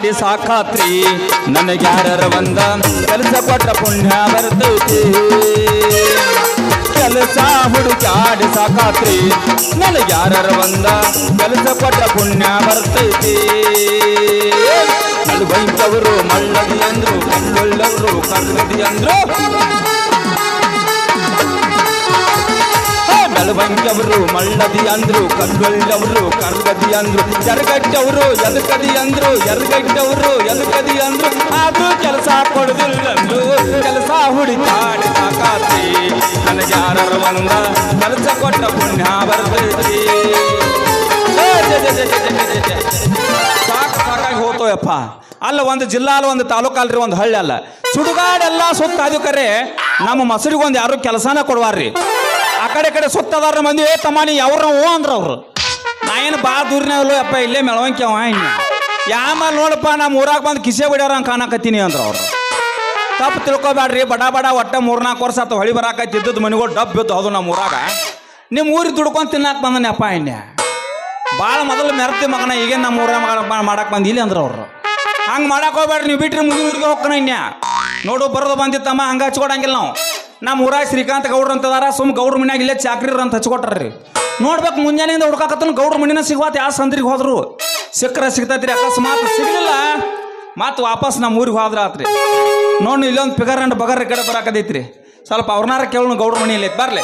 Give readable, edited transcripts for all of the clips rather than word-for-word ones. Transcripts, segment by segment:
ಹುಡುಕಾಡಿ ಸಾಕಾತ್ರಿ ನನಗ್ಯಾರ ಬಂದ ಕೆಲಸ ಕೊಟ್ಟ ಪುಣ್ಯ ಬರ್ತೈತಿ ಕೆಲಸ ಹುಡುಕಾಡಿ ಸಾಕಾತ್ರಿ ನನಗ್ಯಾರ ಬಂದ ಕೆಲಸ ಕೊಟ್ಟ ಪುಣ್ಯ ಬರ್ತೈತಿ ನಲ್ವೈಂತವರು ಮಳ್ಳದಿ ಅಂದ್ರು ಕಲ್ಲೊಳ್ಳವರು ಕರ್ಗದಿ ಅಂದ್ರು ಬೆಳವಂಗವರು ಮಳ್ಳದಿ ಅಂದ್ರು ಕಲ್ಲೊಳ್ಳವರು ಕರ್ಗದಿ ಅಂದ್ರು ಎರ್ಗಟ್ಟವರು ಎದಕದಿ ಅಂದ್ರು ಎರ್ಗಟ್ಟವರು ಎದಕದಿ ಅಂದ್ರು ಆದ್ರೂ ಕೆಲಸ ಕೊಡುದಿಲ್ಲಂದ್ರು ಕೆಲಸ ಹುಡುಕಾಡಿ ಸಾಕಾತ್ರಿ ನನಗ್ಯಾರ ಬಂದ ಕೆಲಸ ಕೊಟ್ಟ ಪುಣ್ಯ ಬರ್ತೈತಿ ಸಾಕಾಗಿ ಹೋತೋಯಪ್ಪ ಅಲ್ಲ ಒಂದು ಜಿಲ್ಲಾ ಅಲ್ಲ ಒಂದು ತಾಲೂಕು ಅಲ್ರಿ ಒಂದು ಹಳ್ಳಿ ಅಲ್ಲ ಸುಡುಗಾಡೆಲ್ಲ ಸುತ್ತ ಅದು ಕರೆ ನಮ್ಮ ಮಸರಿಗೊಂದು ಯಾರು ಕೆಲಸನ ಕೊಡುವಾರ್ರಿ ಆ ಕಡೆ ಸುತ್ತದಾರ ಮಂದಿ ತಮ್ಮನಿ ಅವ್ರ ಅಂದ್ರ ಅವ್ರು ನಾ ಏನು ಭಾಳ ದೂರಿನವಲ್ಲ ಅಪ್ಪ ಇಲ್ಲೇ ಮೆಳವಂಕಿ ಅವ ಇನ್ನ ಯಾಮಲ್ಲಿ ನೋಡಪ್ಪ ನಮ್ಮ ಊರಾಗ ಬಂದು ಕಿಸೆ ಬಿಡ್ಯಾರ ಹಂಗೆ ಕಾಣಕತ್ತೀನಿ ಅಂದ್ರ ಅವ್ರು ತಪ್ಪು ತಿಳ್ಕೊಬೇಡ್ರಿ ಬಡ ಒಟ್ಟ 3-4 ವರ್ಷ ಆತ ಹೊಳಿ ಬರಾಕತ್ತಿದ್ದದ್ದು ಮನೆಗಳು ಡಬ್ ಬಿದ್ದು ಅದು ನಮ್ಮ ಊರಾಗ ನಿಮ್ಮ ಊರಿಗೆ ದುಡ್ಕೊಂಡು ತಿನ್ನಕ್ಕೆ ಬಂದನೆ ಅಪ್ಪ ಇನ್ಯ ಭಾಳ ಮೊದಲು ಮೆರತಿ ಮಗನ ಈಗೇನು ನಮ್ಮ ಊರಾಗ ಮಾಡಕ್ಕೆ ಬಂದಿಲ್ಲ ಅಂದ್ರೆ ಅವ್ರು ಹಂಗೆ ಮಾಡಕ್ಕೆ ಹೋಗ್ಬೇಡ್ರಿ ನೀವು ಬಿಟ್ರಿ ಮುಂದಿನ ಊರಿಗೆ ಹೋಗ್ಕನ ಇನ್ಯ ನೋಡು ಬರೋದು ಬಂದಿತ್ತಮ್ಮ ಹಂಗೆ ಹಚ್ಕೊಡಂಗಿಲ್ಲ ನಾವು ನಮ್ಮ ಊರಾಗ ಶ್ರೀಕಾಂತ್ ಗೌಡ್ರು ಅಂತದಾರ ಸುಮ್ ಗೌಡ್ರ ಮನ್ಯಾಗ ಇಲ್ಲೇ ಚಾಕ್ರಿ ಅಂತ ಹಚ್ಕೊಟ್ರಿ ನೋಡ್ಬೇಕು ಮುಂಜಾನೆಯಿಂದ ಹುಡ್ಕಾಕತ್ತನ ಗೌಡ್ರ ಮನಿನ ಸಿಗುವತ್ತು ಯಾವ ಸಂದ್ರಿಗೆ ಹೋದ್ರು ಸಿಕ್ಕರೆ ಸಿಗ್ತೈತ್ರಿ ಅಕಸ್ಮಾತ್ ಸಿಗಲಿಲ್ಲ ಮತ್ತು ವಾಪಸ್ ನಮ್ಮ ಊರಿಗೆ ಹೋದ್ರ ಆತ್ರಿ ನೋಡಿ ಇಲ್ಲೊಂದು ಪಿಗರ್ ಅಂಡ್ ಬಗರ್ ಕಡೆ ಬರಾಕದೈತ್ರಿ ಸ್ವಲ್ಪ ಅವ್ರನಾರ ಕೇಳೋಣ ಗೌಡ್ರ ಮನಿ ಇಲ್ಲಿ ಬರ್ಲಿ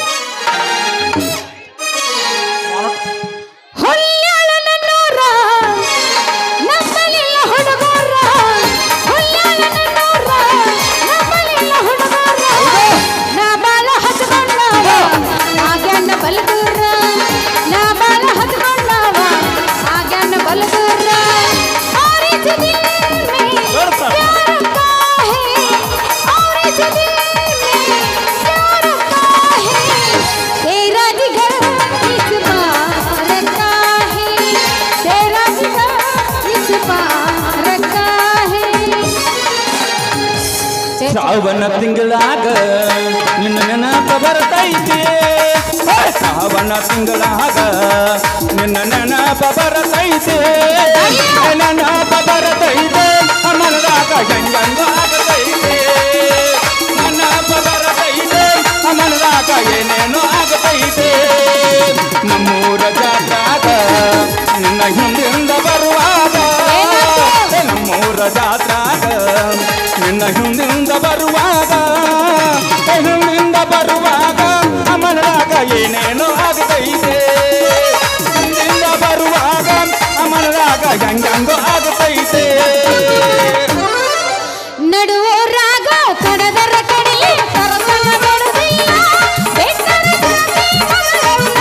ಶ್ರಾವಣ ತಿಂಗಳಾಗ ನಿನ್ನ ನೆನಪ ಬರ್ತೈತೆ ಶ್ರಾವಣ ತಿಂಗಳಾಗ ನಿನ್ನ ನೆನಪ ಬರ್ತೈತೆ ನೆನಪ ಬರ್ತೈತೆ ಮನದಾಗ ಗಂಗಂಗ ಆಗತೈತೆ ನೆನಪ ಬರ್ತೈತೆ ಮನದಾಗ ಏನೇನೋ ಆಗತೈತೆ ನಮ್ಮೂರ ಜಾತ್ರಾಗ ನಿನ್ನ ಹಿಂದಿಂದ ಬರುವಾಗ ನಮ್ಮೂರ ಜಾತ್ರಾಗ ನಿನ್ನ ಹಿಂದಿಂದ ಬರುವಾಗ ಅಮನರಾಗ ಏನೇನೋ ಆಗತೈತೆ ಹಿಂದಿಂದ ಬರುವಾಗ ಅಮನರಾಗ ಗಂಗಂಗೋ ಆಗತೈತೆ ನಡುವರಾಗ ಕಡದರ ಕಡೆಯೇ ಕರತನ ಬಡದಿಲ್ಲ ಬೆಟ್ಟರ ಜಾತಿ ಮಗಳಲ್ಲ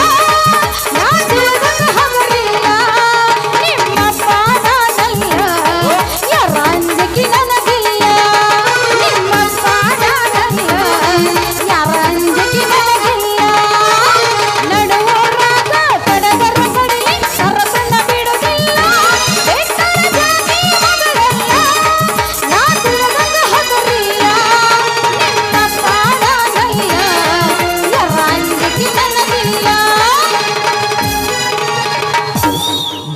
ನಾಚುವುದಕ್ಕೆ ಹಗರಿಲ್ಲ ನಿಮ್ಮ ಪಾದಾನಲ್ಲ ಯಾರಂಜಕಿ ನನಗಿಲ್ಲ ನಿಮ್ಮ ಪಾದಾನಲ್ಲ ಯಾರಂಜಕಿ ನನಗಿಲ್ಲ ನಡುವರಾಗ ಕಡದರ ಕಡೆಯೇ ಕರತನ ಬಿಡುವುದಿಲ್ಲ ಬೆಟ್ಟರ ಜಾತಿ ಮಗಳಲ್ಲ ನಾಚುವುದಕ್ಕೆ ಹಗರಿಲ್ಲ ನಿಮ್ಮ ಪಾದಾನಲ್ಲ ಯಾರಂಜಕಿ ನನಗಿಲ್ಲ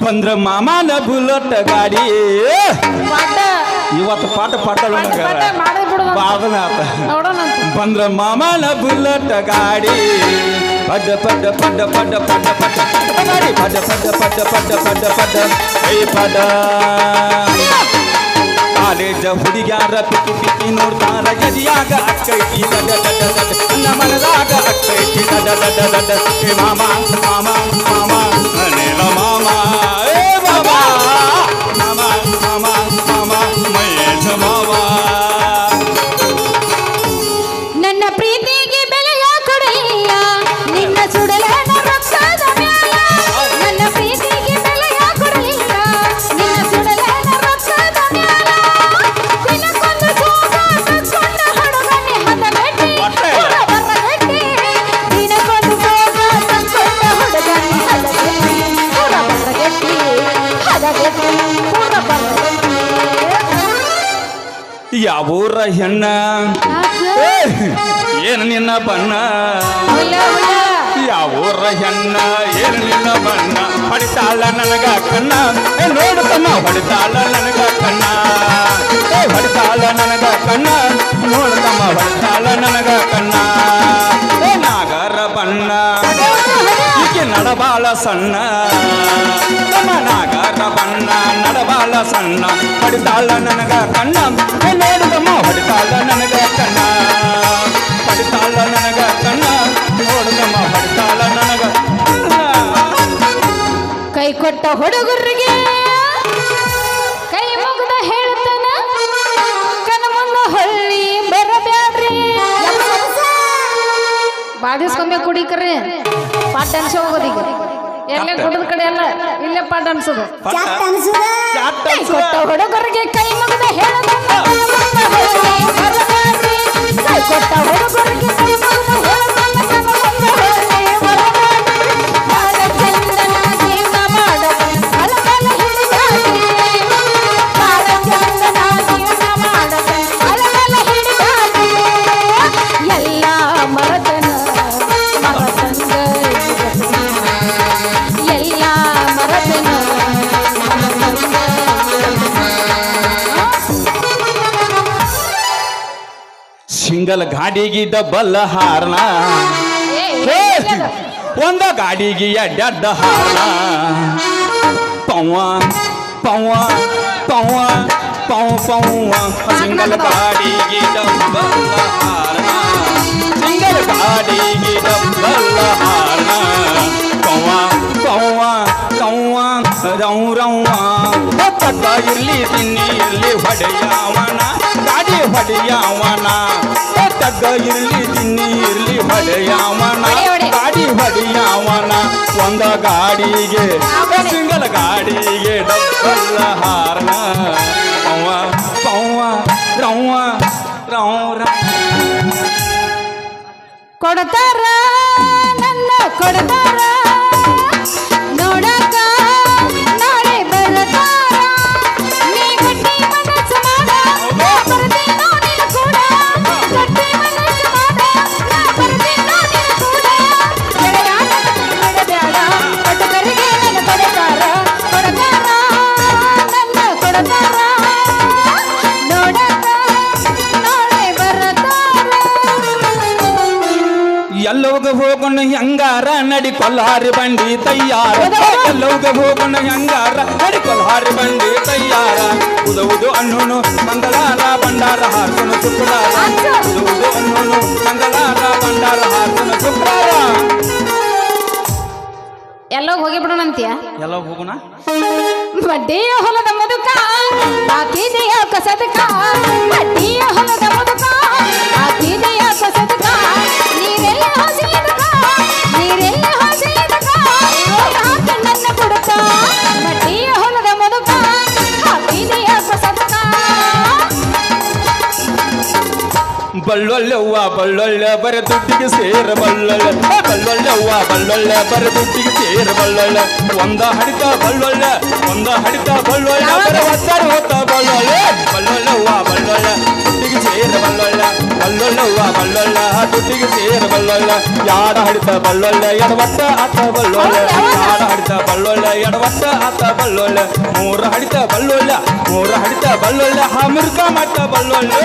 ಬಂದ್ರ ಮಾಮನ ಬುಲೆಟ್ ಗಾಡಿ ಇವತ್ತು ಪಾಠ ಬಾದನ ಆತ ಬಂದ್ರ ಮಾಮನ ಬುಲೆಟ್ ಗಾಡಿ ಪಡ್ಡ ಪಡ್ಡ ಪಡ್ಡ ಪಡ್ಡ ಪಡ್ಡ ಪಡ್ಡ ಗಾಡಿ ಪಡ್ಡ ಪಡ್ಡ ಪಡ್ಡ ಪಡ್ಡ ಪಡ್ಡ ಪಡ್ಡ ಏ ಪಡ್ಡ ಕಾಲೇಜ ಹುಡುಗ್ಯಾರ ಪಿಕ್ಕಿ ಪಿಕ್ಕಿ ನೋಡ್ತಾರ ಗದಿಯಾಗ ಅಕ್ಕೈತಿ ದಡ ದಡ ದಡ ನನ್ನ ಮನದಾಗ ಅಕ್ಕೈತಿ ದಡ ದಡ ದಡ ಏ ಮಾಮ ಮಾಮ ಮಾಮ ನೇಲ ಮಾಮ ಏ ಬಾಬಾ ಮಾಮ ಮಾಮ ಮಾಮ ಮಹೇಶ ಮಾಮ ನನ್ನ ಪ್ರೀತಿಗೆ ಬೆಲೆಯ ಕೊಡಲಿಲ್ಲ ನಿನ್ನ ಸುಡಲನ ರಕ್ತದ ಮ್ಯಾಲ ನನ್ನ ಪ್ರೀತಿಗೆ ಬೆಲೆಯ ಕೊಡಲಿಲ್ಲ ನಿನ್ನ ಸುಡಲನ ರಕ್ತದ ಮ್ಯಾಲ ದಿನಕ್ಕೊಂದು ಜೋಗ ತಕ್ಕೊಂಡ ಹುಡುಗನೆ ಹದಗೆಟ್ಟಿ ಬರಗಟ್ಟಿ ದಿನಕ್ಕೊಂದು ಜೋಗ ತಕ್ಕೊಂಡ ಹುಡುಗನೆ ಹದಗೆಟ್ಟಿ ಹದಗೆಟ್ಟಿ ಯಾವೂರ ಹೆಣ್ಣ ಏನು ನಿನ್ನ ಬಣ್ಣ ಯಾವೂರ ಹೆಣ್ಣ ಏನು ನಿನ್ನ ಬಣ್ಣ ಹೊಡಿತಾಳ ನನಗ ಕಣ್ಣ ನೋಡು ತಮ್ಮ ಹೊಡಿತಾಳ ನನಗ ಕಣ್ಣ ಸಣ್ಣ ನಾಗರ ಬಣ್ಣ ನಡಬಾಳ ಸಣ್ಣ ಹೊಡಿತಾಳ ನನಗ ಕಣ್ಣ ನೋಡಿದಮ್ಮ ಹೊಡಿತಾಳ ನನಗ ಕಣ್ಣ ಹೊಡಿತಾಳ ನನಗ ಕಣ್ಣ ನೋಡಿದಮ್ಮ ಹೊಡಿತಾಳ ನನಗ ಕೈ ಕೊಟ್ಟ ಹುಡುಗರಿಗೆ ಕೈ ಮುಗ್ದ ಹೇಳ್ತಾನ ಕನ ಮುಂದ ಹೊಳ್ಳಿ ಬರಬ್ಯಾಡ್ರಿ ಬಾದಿಸ್ಕೊಂಬೆ ಕುಡಿಕರ್ರಿ ಪಾಠ ಅನ್ಸೋ ಹೋಗೋದೀಗ ಎಲ್ಲ ಕುಡಿದ ಕಡೆ ಎಲ್ಲ ಇಲ್ಲೇ ಪಾಠ ಅನ್ಸೋದು ಕೈ ಕೊಟ್ಟ ಹುಡುಗರಿಗೆ ಕೈ ಮುಗ್ದ ಹೇಳ್ತಾನ ಕೈ ಕೊಟ್ಟ ಹುಡುಗರಿಗೆ ಕೈ ಮುಗ್ದ ಹೇಳ್ತಾನ ಕನ ಮುಂದ ಹೊಳ್ಳಿ ಬರಬ್ಯಾಡ್ರಿ ಬಾಳ ಚಂದನ ಜೀವನ ಮಾಡಕ ಅಲಮಲ ಹಿಡಿದಾಡಿ ಬಾಳ ಚಂದನ ಜೀವನ ಮಾಡಕ ಅಲಮಲ ಹಿಡಿದಾಡಿ ಎಲ್ಲ ಮರತನ ಮರತಂಗ ಎಲ್ಲ ಮರತನ ಸಿಂಗಲ್ ಗಾಡಿಗೆ ಡಬಲ್ ಹಾರ್ನ ಒಂದ ಗಾಡಿಗೆ ಎಡ್ಡ ಹಾರ್ನ ಪವ್ವ ಪವ್ವ ಪವ್ವ ಪವ್ ಪವ್ವ ಸಿಂಗಲ್ ಗಾಡಿಗೆ ಡಬಲ್ ಹಾರ್ನ ಸಿಂಗಲ್ ಗಾಡಿಗೆ ಡಬಲ್ ಹಾರ್ನ ಪವ್ವ ಪವ್ವ ಕವ್ವ ರೌ ರವ್ವ ತಕ್ಕ ಇರ್ಲಿ ತಿನ್ನಿ ಇರ್ಲಿ ಹೊಡೆಯವನ ಗಾಡಿ ಹೊಡೆಯವನ ತಗ್ಗ ಇರ್ಲಿ ತಿನ್ನಿ ಇರ್ಲಿ ಹೊಡೆಯವನ ಗಾಡಿ ಹೊಡೆಯವನ ಒಂದ ಗಾಡಿಗೆ ಸಿಂಗಲ್ ಗಾಡಿಗೆ ಡಬ್ಬಲ್ಲ ಹಾರ್ನ ಪವ್ವ ಪವ್ವ ರವ್ವ ರೌ ರೌ ಕೊಡ್ತಾರ ನನ್ನ ಕೊಡ್ತಾರ ನೋಡಕ ನಾಳೆ ಬರ್ತಾರ ನೀ ಗಟ್ಟಿ ಮನಸ್ಸು ಮಾಡ ನಾ ಬರ್ತೀನೋ ನಿನ್ನ ಕೂಡ ಗಟ್ಟಿ ಮನಸ್ಸು ಮಾಡ ನಾ ಬರ್ತೀನೋ ನಿನ್ನ ಕೂಡ ಎಡೆಯಾಡ ಬಿಡಬ್ಯಾಡ ಕೊಟ್ಟಕರಿಗೆ ನನ್ನ ಕೊಡ್ತಾರ ಕೊಡ್ತಾರ ನನ್ನ ಕೊಡ್ತಾರ ನೋಡಕ ನಾಳೆ ಬರ್ತಾರ ಎಲ್ಲೋಗ ಹೋಗೋಣ ಹೆಂಗಾರ ನಡಿ ಕೊಲ್ಹಾರಿ ಬಂಡಿ ತಯ್ಯಾರ ಎಲ್ಲೋಗ ಹೋಗೋಣ ಹೆಂಗಾರ ನಡಿ ಕೊಲ್ಹಾರಿ ಬಂಡಿ ತಯ್ಯಾರ ಉದು ಅನ್ನೋನು ಮಂಗಳಾರ ಬಂಡಾರ ಹಾರ್ಸೋನು ಶುಕ್ರಾರ ಉದು ಅನ್ನೋನು ಮಂಗಳಾರ ಬಂಡಾರ ಹಾರ್ಸೋನು ಶುಕ್ರಾರ ಎಲ್ಲೋ ಹೋಗಿ ಬಿಡೋಣಂತೀಯ ಎಲ್ಲ ಹೋಗೋಣ ಬಡ್ಡಿಯ ಹೊಲದ ಮುದುಕ ಹಾಕಿದೆಯ ಕಸದಕ ಬಡ್ಡಿಯ ಹೊಲದ ಮುದುಕ ಹಾಕಿದೆಯ ಕಸದಕ ನೀರೆಲ್ಲ ಹಸಿದಕ ನೀರೆಲ್ಲ ಹಸಿದಕ ಹಾಕ ನನ್ನ ಕೊಡುತ್ತ ಬಡ್ಡಿಯ ಹೊಲದ ಮುದುಕ ಹಾಕಿದೆಯ ಕಸದಕ ಬಳ್ಳೊಳ್ಳೆವ್ವ ಬಳ್ಳೊಳ್ಳೆ ಬರ ದುಡ್ಡಿಗೆ ಸೇರ ಬಳ್ಳೊಳ್ಳೆ ಬಳ್ಳೊಳ್ಳೆವ್ವ ಬಳ್ಳೊಳ್ಳೆ ಬರ ದುಡ್ಡಿಗೆ ಸೇರ ಬಳ್ಳೊಳ್ಳೆ ಒಂದ ಹಡಿತ ಬಳ್ಳೊಳ್ಳೆ ಒಂದ ಹಡಿತ ಬಳ್ಳೊಳ್ಳೆ ಬರ ಒತ್ತಾರ ಹೊತ್ತ ಬಳ್ಳೊಳ್ಳೆ ಬಳ್ಳೊಳ್ಳೆವ್ವ ಬಳ್ಳೊಳ್ಳೆ ದುಡ್ಡಿಗೆ ಸೇರ ಬಳ್ಳೊಳ್ಳೆ ಬಳ್ಳೊಳ್ಳೆವ್ವ ಬಳ್ಳೊಳ್ಳೆ ದುಡ್ಡಿಗೆ ಸೇರ ಬಳ್ಳೊಳ್ಳೆ ಯಾಡ ಹಡಿತ ಬಳ್ಳೊಳ್ಳೆ ಎಡವಟ್ಟ ಆತ ಬಳ್ಳೊಳ್ಳೆ ಯಾಡ ಹಡಿತ ಬಳ್ಳೊಳ್ಳೆ ಎಡವಟ್ಟ ಆತ ಬಳ್ಳೊಳ್ಳೆ ಮೂರ ಹಡಿತ ಬಳ್ಳೊಳ್ಳೆ ಮೂರ ಹಡಿತ ಬಳ್ಳೊಳ್ಳೆ ಹಮಿರ್ಕ ಮಟ್ಟ ಬಳ್ಳೊಳ್ಳೆ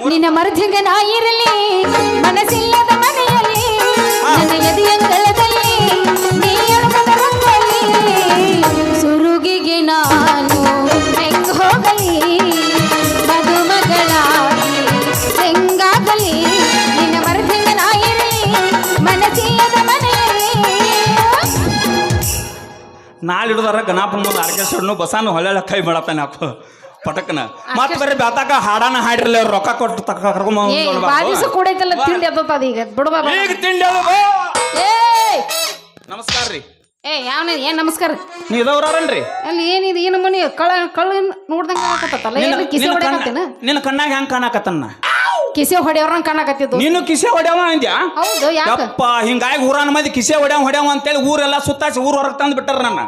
ನಿನ್ನ ಮರ್ಜಿಂಗ ನಾ ಇರಲಿ ಮನಸ್ಸಿಲ್ಲದ ಮನೆಯಲ್ಲಿ ನನ್ನ ಎದೆಯಂಗಳದಲ್ಲಿ ನೀ ಅಡಕದ ರಂಗಲ್ಲಿ ಸುರುಗಿಗೆ ನಾನು ಹೆಂಗ್ ಹೋಗಲಿ ಮದುಮಗಳಾಗಿ ಹೆಂಗಾಗಲಿ ನಿನ್ನ ಮರ್ಜಿಂಗ ನಾ ಇರಲಿ ಮನಸ್ಸಿಲ್ಲದ ಮನೆಯಲ್ಲಿ ನಾಳೆ ಹಿಡಿದಾರ ಗಣಪನ ಮುಂದೆ ಆರ್ಕೆಸ್ಟ್ರನು ಬಸಾನು ಹೊಳ್ಳೆ ಕೈ ಮಾಡತ್ತಾನೆ ಹಾಕು ಪಟಕನ ಮತ್ತೆ ಬರೀ ಬ್ಯಾತಾಕ ಹಾಡಾನ ಹಾಡಿರಲ್ಲ ರೊಕ್ಕ ಕೊಟ್ಟು ಬಾದಿಸ ಕೂಡೈತಲ್ಲ ತಿಂಡಿ ಎತ್ತದ ಈಗ ಬಿಡುವ ಈಗ ತಿಂಡಿ ಏ ನಮಸ್ಕಾರ ರೀ ಏ ಯಾವನ ಏನ್ ನಮಸ್ಕಾರ ನೀ ಇದಾವ್ರನ್ರಿ ಅಲ್ಲಿ ಏನಿದೆ ಏನು ಮನಿ ಕಳ್ಳ ನೋಡ್ದಂಗ ಕಾಣಕತ್ತಲ್ಲ ಏನು ಕಿಸೆ ಹೊಡ್ಯಾಕತ್ತೇನ ನಿನ್ನ ಕಣ್ಣಾಗ ಹೆಂಗ್ ಕಾಣಕತ್ತನ್ನ ಕಿಸೆ ಹೊಡೆಯವ್ರಂಗ ಕಾಣಕತ್ತಿದ್ದು ನೀನು ಕಿಸೆ ಹೊಡ್ಯಾವ ಅಂದ್ಯಾ ಹೌದು ಯಾಕ ಯಪ್ಪ ಹಿಂಗಾಗಿ ಊರಾನ ಮಂದಿ ಕಿಸೆ ಹೊಡ್ಯಾವ ಅಂತೇಳಿ ಊರೆಲ್ಲ ಸುತ್ತಾಸಿ ಊರ್ ಹೊರಗೆ ತಂದು ಬಿಟ್ಟಾರ ನನ್ನ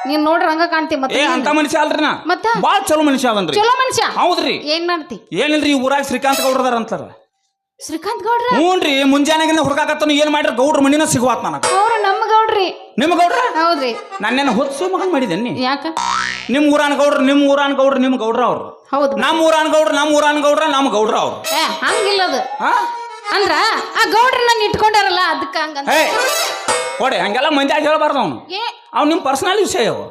ನೀನ್ ನೋಡ್ರಿ ಹಂಗ ಕಾಣ್ತಿ ಮತ್ತೆ ಏ ಅಂತ ಮನುಷ್ಯ ಅಲ್ರಿ ನಾ ಮತ್ತ ಬಾಳ ಚಲೋ ಮನುಷ್ಯ ಅದನ್ರಿ ಚಲೋ ಮನುಷ್ಯ ಹೌದ್ರಿ ಏನ್ ಮಾಡ್ತಿ ಏನಿಲ್ರಿ ಈ ಊರಾಗ ಶ್ರೀಕಾಂತ್ ಗೌಡ್ರದಾರ ಅಂತಾರ ಶ್ರೀಕಾಂತ್ ಗೌಡ್ರ ಹ್ಞೂನ್ರಿ ಮುಂಜಾನೆಗಿಂದ ಹುಡುಕಾಕತ್ತನು ಏನ್ ಮಾಡ್ರಿ ಗೌಡ್ರ ಮನಿನ ಸಿಗುವಾತ್ ನನಗ ಅವ್ರು ನಮ್ಮ ಗೌಡ್ರಿ ನಿಮ್ ಗೌಡ್ರ ಹೌದ್ರಿ ನನ್ನೇನ ಹೊತ್ಸು ಮಗನ್ ಮಾಡಿದ್ದೇನೆ ಯಾಕ ನಿಮ್ ಊರಾನ ಗೌಡ್ರ ನಿಮ್ ಊರಾನ ಗೌಡ್ರ ನಿಮ್ ಗೌಡ್ರ ಅವ್ರು ಹೌದು ನಮ್ಮ ಊರಾನ ಗೌಡ್ರ ನಮ್ಮ ಊರಾನ ಗೌಡ್ರ ನಮ್ಮ ಗೌಡ್ರ ಅವ್ರು ಏ ಹಂಗಿಲ್ಲದು ಹಾ ಅಂದ್ರ ಆ ಗೌಡ್ರ ನಾನು ಇಟ್ಕೊಂಡಾರಲ್ಲ ಅದಕ್ಕ ಹಂಗಂತ ಹೇ ಕೊಡೆ ಹಂಗೆಲ್ಲ ಮಂದಿ ಆಗಿ ಹೇಳ್ಬಾರ್ದು ಅವನು ಏ ಅವ್ ನಿಮ್ಮ ಪರ್ಸನಲ್ ವಿಷಯ ಅವು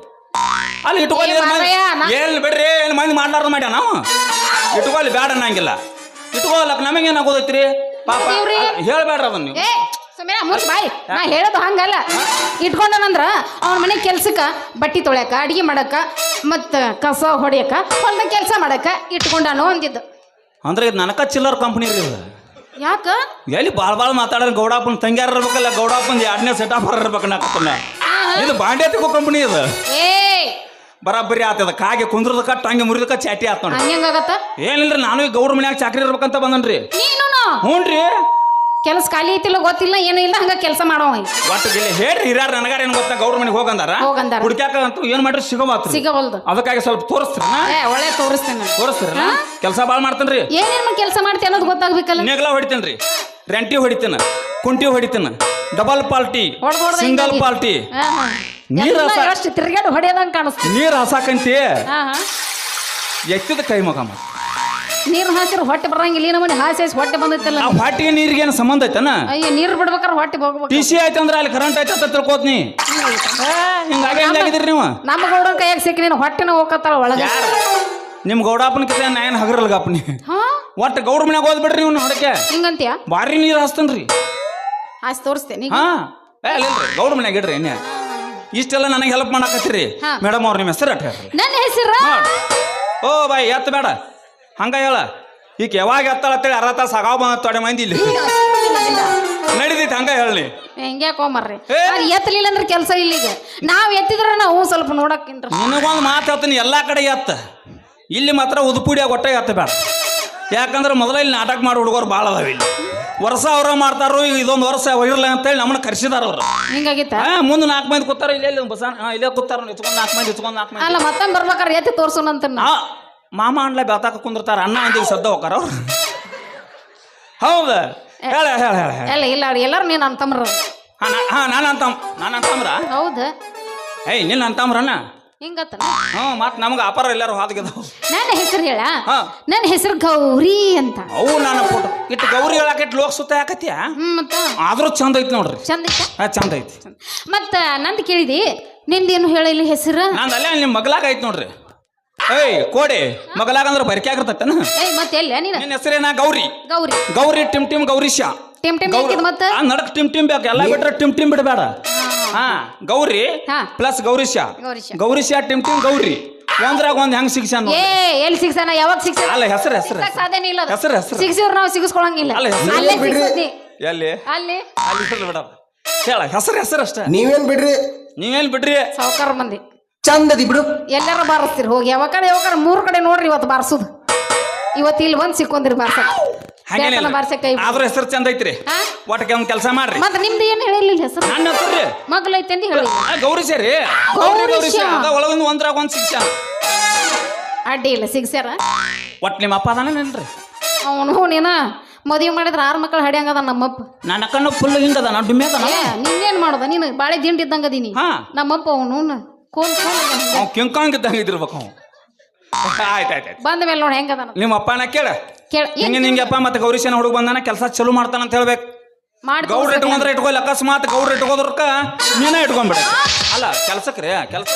ಅಲ್ಲಿ ಇಟ್ಕೊಳ್ಳಿ ಏ ಮಾರಾಯ, ಏನ್ ಬಿಡ್ರಿ ಏನ್ ಮಂದಿ ಮಾಡ್ಲಾರ್ದು ಮಾಡ್ಯ ನಾವು ಇಟ್ಕೊಳ್ಳಿ ಬೇಡ ಅನ್ನಂಗಿಲ್ಲ ಇಟ್ಕೊಳ್ಳಕ್ ನಮಗೇನಾಗೋದೈತ್ರಿ ಪಾಪ ಇವ್ರಿ? ಹೇಳ್ಬೇಡ್ರಿ ಅದನ್ನ ನೀವು ಏ ಸುಮ್ಮನೆ ಮುಚ್ಚ ಬಾಯ್ ನಾ ಹೇಳೋದು ಹಂಗಲ್ಲ ಇಟ್ಕೊಂಡನಂದ್ರ ಅವನ ಮನೆ ಕೆಲ್ಸಕ್ಕ ಬಟ್ಟಿ ತೊಳ್ಯಾಕ ಅಡಿಗೆ ಮಾಡಕ ಮತ್ತ ಕಸ ಹೊಡ್ಯಾಕ ಹೊಲ್ದ ಕೆಲಸ ಮಾಡಕ ಇಟ್ಕೊಂಡಾನು ಅಂದಿದ್ದು ಅಂದ್ರೆ ಇದು ನನಕ ಚಿಲ್ಲರ್ ಕಂಪ್ನಿ ರೀ ಇದು ಯಾಕ ಎಲ್ಲಿ ಭಾಳ ಮಾತಾಡೋದು ಗೌಡಪ್ಪನ ತಂಗ್ಯಾರ ಇರ್ಬೇಕಲ್ಲ ಗೌಡಪ್ಪನ 2ನೇ ಸೆಟಪ್ ಇರ್ಬೇಕು ನಾಕತ್ತನ್ನ ಇದು ಬಾಂಡ್ಯತಿಗೂ ಕಂಪ್ನಿ ಇದು ಏ ಬರಾಬರಿ ಆತದ ಕಾಗೆ ಕುಂದ್ರದ ಕಟ್ ಹಂಗೆ ಮುರಿದಕ್ಕ ಚಾಟಿ ಆತ್ ನೋಡಿ ಹಂಗಾಗತ್ತ ಏನಿಲ್ರಿ ನಾನು ಈಗ ಗೌಡ್ರ ಮನ್ಯಾಗ ಚಾಕ್ರಿ ಇರ್ಬೇಕಂತ ಬಂದನ್ರಿ ನೀನು ಹ್ಞೂನ್ರಿ ಕೆಲಸ ಖಾಲಿ ಐತಿಲ್ಲ ಗೊತ್ತಿಲ್ಲ ಏನು ಇಲ್ಲ ಹಂಗ ಕೆಲಸ ಮಾಡೋ ಒಟ್ಟು ಇಲ್ಲಿ ಹೇಳ್ರಿ ಹಿರಿಯಾರ ನನಗಾರ ಏನು ಗೊತ್ತಾ ಗೌಡ್ರ ಮನೆಗೆ ಹೋಗಂದಾರ ಹೋಗಂದಾರ. ಹುಡ್ಕ್ಯಾಕ ಅಂತ ಏನ್ ಮಾಡ್ರಿ ಸಿಗಮಾತ್ರಿ ಸಿಗವಲ್ದು ಅದಕ್ಕಾಗಿ ಸ್ವಲ್ಪ ತೋರಿಸ್ತೀರ ಏ ಒಳ್ಳೆ ತೋರಿಸ್ತೇನೆ ತೋರಿಸ್ತೀರ ಕೆಲಸ ಭಾಳ ಮಾಡ್ತೇನ್ರಿ ಏನೇನು ಕೆಲಸ ಮಾಡ್ತಿ ಅನ್ನೋದು ಗೊತ್ತಾಗ್ಬೇಕಲ್ಲ ನೆಗ್ಲ ಹೊಡಿತೇನ್ರಿ ರೆಂಟಿ ಹೊಡಿತೇನ ಕುಂಟಿ ಹೊಡಿತೇನ ಡಬಲ್ ಪಾಲ್ಟಿ ಹೊಡ್ದ್ ಹೊಡ್ದ್ ಸಿಂಗಲ್ ಹಿಂಗಾಗಿ. ಪಾಲ್ಟಿ ಹಾ, ಹಾ. ನೀರ್ ಎಲ್ಲ ಹಸ- ಅಷ್ಟು ತಿರ್ಗಾಡು ಹೊಡೆಯೋದಂಗ ಕಾಣಿಸ್ತು ನೀರ್ ಹಸಾಕಂತಿ ಹಾ ಹಾ ಎತ್ತಿದ ಕೈ ಮಗಮ್ಮ ನೀರು ಹಾಕಿದ್ರೆ ಹೊಟ್ಟೆ ಬರಂಗಿಲ್ಲ ಈ ನಮ್ಮನೆ ಹಾಸಿ ಹೊಟ್ಟೆ ಬಂದೈತಲ್ಲ ಆ ಹೊಟ್ಟಿಗೆ ನೀರಿಗೆ ಏನು ಸಂಬಂಧ ಐತನ ಅಯ್ಯ ನೀರು ಬಿಡ್ಬೇಕಾರೆ ಹೊಟ್ಟೆ ಹೋಗ್ಬೇಕು ಟಿ ಸಿ ಆಯ್ತಂದ್ರ ಅಲ್ಲಿ ಕರೆಂಟ್ ಆಯ್ತ ಅಂತ ತಿಳ್ಕೋತ್ನಿ ಹಿಂಗಾಗಿದ್ರಿ ನೀವು ನಮ್ಮ ಗೌಡನ ಕೈಯಾಗ ಸಿಕ್ಕಿ ನೀನು ಹೊಟ್ಟೆನ ಹೋಗತ್ತಾಳ ಒಳಗೆ ಯಾರ ನಿಮ್ ಗೌಡಪ್ಪನ ಕಿತ ನಾ ಏನು ಹಗರಲ್ಗಪ್ಪನಿ ಹಾ ಒಟ್ಟು ಗೌಡ್ರ ಮನ್ಯಾಗ ಹೋದ್ಬಿಡ್ರಿ ನೀವು ಹೊಡಕೆ ಹಿಂಗಂತೀಯ ಭಾರಿ ನೀರು ಹಾಸ್ತೇನ್ರಿ ಹಾಸಿ ತೋರಿಸ್ತೇನೆ ಹಾ ಅಲ್ಲಿಲ್ರಿ ಗೌಡ್ರ ಮನ್ಯಾಗ ಇಡ್ರಿ ಏನೇ ಇಷ್ಟೆಲ್ಲ ನನಗೆ ಹೆಲ್ಪ್ ಮಾಡಾಕತ್ತೀರಿ ಹಾ. ಮೇಡಮ್ ಅವ್ರ ನಿಮ್ಮ ಹೆಸರು ಅಟ್ಟ ಹೇಳ್ರಿ ನನ್ನ ಹೆಸರು ಓ ಬಾಯ್ ಎತ್ತ ಬೇಡ ಹಂಗ ಹೇಳ ಈಗ ಯಾವಾಗ ಎತ್ತಳತ್ತೇಳಿ ಅರ್ಧ ತಾಸು ಆಗಾವ ಬಂದ ತೊಡೆ ಮಂದಿ ಇಲ್ಲಿ ನಡೀತೈತಿ ಹಂಗ ಹೇಳಿ ಹೆಂಗ್ಯಾಕೋ ಮರ್ರಿ ಏ. ಅದು ಎತ್ತಲಿಲ್ಲ ಅಂದ್ರೆ ಕೆಲಸ ಇಲ್ಲಿಗೆ ನಾವು ಎತ್ತಿದ್ರೆ ನಾವು ಸ್ವಲ್ಪ ನೋಡಕ್ಕಿನ್ರಿ ನಿನಗೊಂದು ಮಾತು ಹೇಳ್ತೀನಿ ಎಲ್ಲಾ ಕಡೆ ಎತ್ತ ಇಲ್ಲಿ ಮಾತ್ರ ಉದುಪುಡಿಯಾಗ ಒಟ್ಟೆ ಎತ್ತ ಬೇಡ ಯಾಕಂದ್ರೆ ಮೊದಲ ಇಲ್ಲಿ ನಾಟಕ ಮಾಡಿ ಹುಡುಗರು ಭಾಳ ಅದಾವ ಇಲ್ಲಿ ವರ್ಷ ಅವ್ರ ಮಾಡ್ತಾರೋ ಈಗ ಇದೊಂದು ವರ್ಷ ಇರಲ್ಲ ಅಂತೇಳಿ ನಮ್ಮನ್ನ ಕರ್ಸಿದಾರ ಅವ್ರು ಹಿಂಗಾಗಿತ್ತ ಮುಂದೆ 4 ಮಂದಿ ಕೂತಾರ ಇಲ್ಲೇ ಬಸ ಇಲ್ಲೇ ಕೂತಾರ ಇಚ್ಕೊಂಡ್ 4 ಮಂದಿ ಇಚ್ಕೊಂಡ್ 4 ಮಂದಿ ಅಲ್ಲ ಮತ್ತೊಮ್ಮೆ ಬರ್ಬೇಕಾರೆ ಎತ್ತಿ ತೋರ್ಸೋಣಂತ ಆ ಮಾಮ ಅಣ್ಣ ಬೆಳ್ತಾಕ ಕುಂದಿರ್ತಾರ ಅಣ್ಣ ಅಂದಿಗೆ ಸದ್ದ ಹೋಗಾರ ಅವ್ರು ಹೌದ ಹೇಳ ಹೇಳ ಹೇಳ ಎಲ್ಲ ಇಲ್ಲ ಅವ್ರು ಎಲ್ಲರೂ ನೀನು ಅಂತಮ್ರ ಹಾ ನಾನು ಅಂತಮ್ರ ಹೌದು ಏಯ್ ನಿನ್ನ ಅಂತಮ್ರಣ್ಣ ಹಿಂಗತ್ತ ಮತ್ ನಮ್ಗೆ ಅಪಾರ ಎಲ್ಲಾರು ಹಾದ್ಗಿದಾವ ನನ್ನ ಹೆಸರು ಹೇಳ ಹಾ. ನನ್ನ ಹೆಸರು ಗೌರಿ ಅಂತ ಅವು ನಾನು ಫೋಟೋ ಇಟ್ಟು ಗೌರಿ ಹೇಳಾಕಿಟ್ಟು ಲೋಕ ಸುತ್ತ ಯಾಕತ್ಯ ಮತ್ತ ಆದ್ರೂ ಚಂದ ಐತಿ ನೋಡ್ರಿ ಚಂದ ಐತ ಚಂದ ಐತಿ ಮತ್ತ ನಂದು ಕೇಳಿದಿ ನಿಂದೇನು ಹೇಳಿಲ್ಲ ಹೆಸರು ನಂದು ಅಲ್ಲೇ ನಿಮ್ಮ ಮಗ್ಲಾಗ ಐತಿ ನೋಡ್ರಿ ಏಯ್ ಕೋಡಿ ಮಗಲಾಗ ಅಂದ್ರೆ ಬರಿಕೆ ಆಗಿರ್ತೈತನ ಏಯ್ ಮತ್ತೆ ಎಲ್ಲ ನೀನು ನಿನ್ನ ಹೆಸರೇನ ಗೌರಿ ಗೌರಿ ಗೌರಿ ಟಿಮ್ ಗೌರೀಶ ಟೆಮ್ ಟೆಮ್ ಹಾಕಿದ್ ಮತ್ತ ನಡಕ್ ಟಿಮ್ ಬೇಕು ಎಲ್ಲ ಬಿಟ್ರೆ ಟಿಮ್ ಬಿಡಬೇಡ ಹಾ ಗೌರಿ ಹಾ. ಪ್ಲಸ್ ಗೌರೀಶ ಗೌರೀಶ. ಗೌರೀಶ ಟಿಮ್ ಗೌರಿ ಒಂದ್ರಾಗ ಒಂದ್ ಹೆಂಗ್ ಸಿಗ್ಸಾನ ಏ ಎಲ್ಲಿ ಸಿಗ್ಸಾನ ಯಾವಾಗ ಸಿಗ್ಸ ಅಲ್ಲ ಹೆಸರು ಸಾಧನೆ ಇಲ್ಲ ಹೆಸರು ಹೆಸರು ಸಿಗ್ಸಿವ್ರು ನಾವು ಸಿಗಿಸ್ಕೊಳಂಗಿಲ್ಲ ಅಲ್ಲ, ಹೆಸ್ರು ಅಲ್ಲೇ ಬಿಡ್ರಿ. ಸಿಗ್ಸತಿ ಎಲ್ಲಿ ಅಲ್ಲಿ ಅಲ್ಲಿ ಬಿಡ ಹೇಳ ಹೆಸರು ಅಷ್ಟ ನೀವೇನ್ ಬಿಡ್ರಿ ನೀವೇನ್ ಬಿಡ್ರಿ ಸಾವುಕಾರ ಮಂದಿ ಚಂದದಿ ಬಿಡು ಎಲ್ಲಾರ ಬಾರಿಸ್ತೀರಿ ಹೋಗಿ ಯಾವಾಗ 3 ಕಡೆ ನೋಡ್ರಿ ಇವತ್ತು ಬಾರ್ಸುದು ಇವತ್ತು ಇಲ್ಲಿ ಬಂದ್ ಸಿಕ್ಕೊಂದ್ರಿ ಬಾರ್ಸಕ್ ಹಂಗೇನಿಲ್ಲ ಬಾರ್ಸಕ್ ಕೈ ಆದ್ರೂ ಹೆಸರು ಚಂದ ಐತ್ರಿ ಹಾ? ಒಟ್ಟಕ್ಕೆ ಒಂದ್ ಕೆಲಸ ಮಾಡ್ರಿ ಮತ್ತ ನಿಮ್ದು ಏನ್ ಹೇಳಿಲ್ಲ ಹೆಸರು ನನ್ನ ಹೆಸರು ರೀ ಮಗ್ಲ ಐತೆ ಹೇಳಿ ಗೌರೀಶ ರೀ ಗೌರೀಶ. ಅದ ಒಳಗೊಂದು ಒಂದ್ರಾಗ ಒಂದ್ ಸಿಗ್ಸಾನ ಅಡ್ಡಿ ಇಲ್ಲ ಸಿಗ್ಸ್ಯಾರ ಒಟ್ ನಿಮ್ಮ ಅಪ್ಪ ಅದಾನೇನ್ರಿ ಅವನು ನೀನ ಮದುವೆ ಮಾಡಿದ್ರ 6 ಮಕ್ಕಳು ಹಡಿಯಂಗದ ನಮ್ಮಪ್ಪ ನನ್ನ ಕಣ್ಣು ಫುಲ್ ಹಿಂಗದ ನಾ ಡುಮ್ಮೆ ಅದಾನ ಏ ನಿನ್ನೇನ್ ಮಾಡೋದ ನೀನು ಬಾಳೆ ದಿಂಡಿ ಇದ್ದಂಗ ಅದೀನಿ ಹಾ. ನಮ್ಮಪ್ಪ ಅವನು ಕೋನ್ ಅವ್ ಕಿಂಕಾಂಗ್ ಇದ್ದಂಗ ಇದ್ದಿರ್ಬೇಕು ಅವ್ ಆಯ್ತಾಯ್ತು ಬಂದ ಮೇಲೆ ನೋಡಿ ಹೆಂಗದ ನಿಮ್ಮ ಅಪ್ಪನ ಕೇಳ ಕೇಳ ಹಿಂಗೆ ನಿಂಗೆಪ್ಪ ಮತ್ತೆ ಗೌರೀಶನ ಹುಡುಗ ಬಂದಾನ ಕೆಲಸ ಚಲೋ ಮಾಡ್ತಾನ ಅಂತ ಹೇಳ್ಬೇಕು ಮಾಡಿ ಗೌಡ್ರ ಇಟ್ಕೊಂಡ್ರೆ ಇಟ್ಕೊಲ್ಲ ಅಕಸ್ಮಾತ್ ಗೌಡ್ರ ಇಟ್ಕೋದ್ರಕ್ಕ ನೀನೇ ಇಟ್ಕೊಂಡ್ಬಿಡ ಅಲ್ಲ ಕೆಲ್ಸಕ್ರಿ ಕೆಲ್ಸ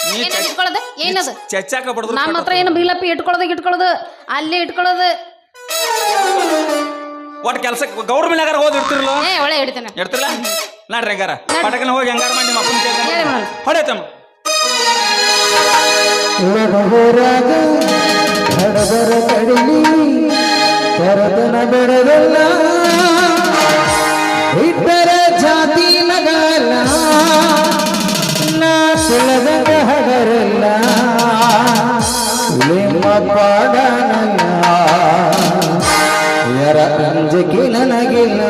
ನೀ ಇಟ್ಕೊಳ್ಳೋದು ಏನದು ಚಚ್ಚಾಕ ಬಡದ್ರು ನಮ್ಮ ಹತ್ರ ಏನು ಬಿಲ್ಲಪ್ಪಿ ಇಟ್ಕೊಳ್ಳೋದು ಅಲ್ಲೇ ಇಟ್ಕೊಳ್ಳೋದು ಒಟ್ಟು ಕೆಲ್ಸಕ್ಕೆ ಗೌಡ್ರ ಮನ್ಯಾಗಾರ ಹೋದ್ ಇಡ್ತಿರಲ್ಲ ಏ ಒಳ್ಳೆ ಹಿಡಿತೇನೆ ಇಡ್ತಿರಲ್ಲ ನಾಡ್ರಿ ಹೆಂಗಾರ ಪಟಕನ ಹೋಗಿ ಹೆಂಗಾರ ಮಾಡಿ ನಿಮ್ಮ ಅಪ್ಪನ ಹೇಳಿ ಮೇಡಮ್. ಹೊಡೆತಮ್ಮ ಲಘುರಾಗ ಹಡಬರ ಕಡಿಲಿ ಕರತನ ಬೆಡದಲ್ಲ ಇತರ ಜಾತಿ ನಗಲ್ಲ ನಾ ಸುಲಭದ ಹಡರಲ್ಲ ನಿಮ್ಮ ಪಾಡನಲ್ಲ ಯರ ಅಂಜಿಕೆ ನನಗಿಲ್ಲ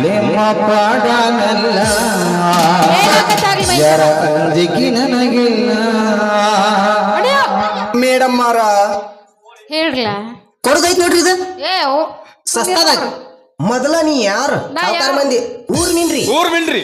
ನಿಮ್ಮ ಪಾಡನಲ್ಲ ಯರ ಅಂಜಿಕೆ ನನಗಿಲ್ಲ ಮೇಡಮ್ ಮಾರ ಹೇಳ್ರಲ್ಲ ಕೊಡದೈತ್ ನೋಡ್ರಿ ಇದು ಏ ಸಸ್ತಾದಾಗ ಮೊದಲ ನೀ ಯಾರು ನಾ ಯಾರು? ಸಾವ್ಕಾರ ಮಂದಿ ಊರ್ ನಿನ್ರಿ ಊರ್ ಬಿಡ್ರಿ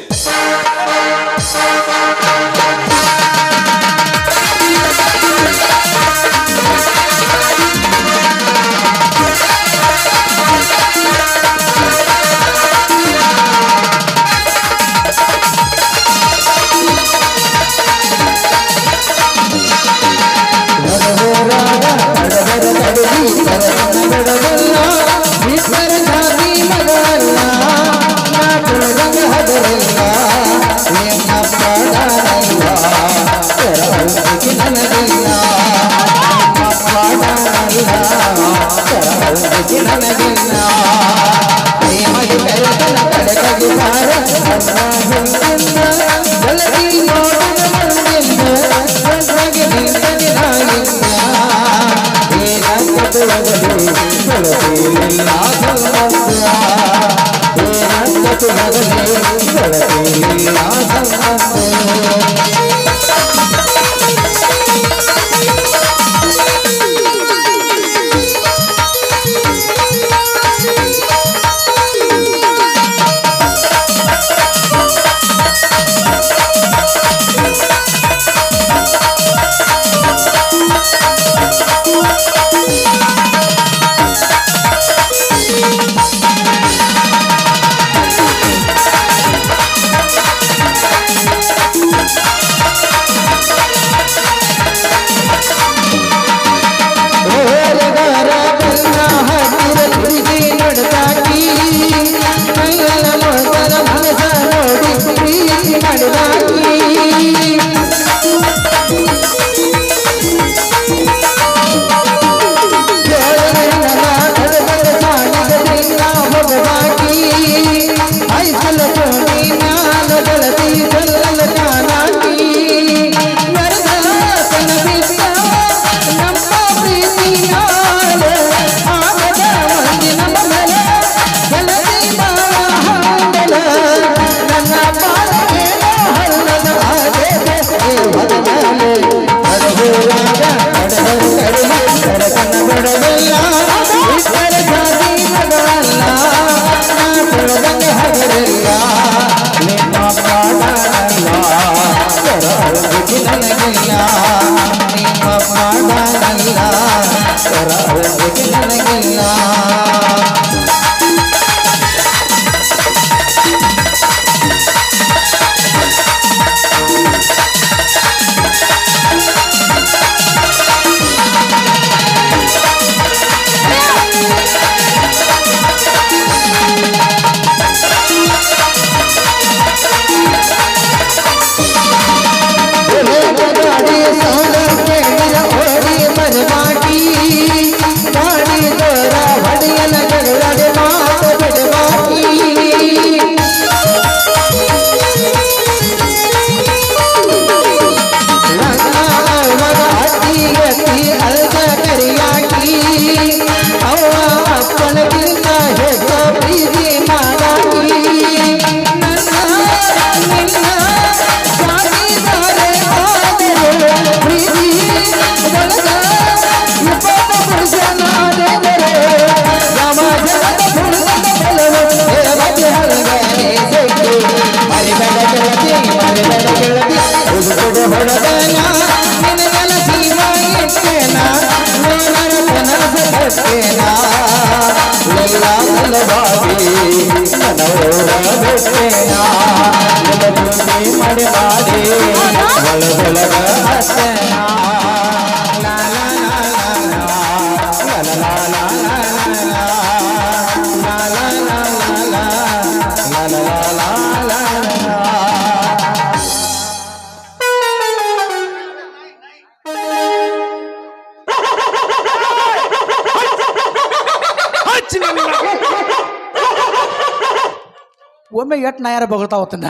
ಒಮ್ಮೆ ಎಟ್ ನಾ ಯಾರ ಬಗಳ್ತಾ ಹೋಗ್ತಾನ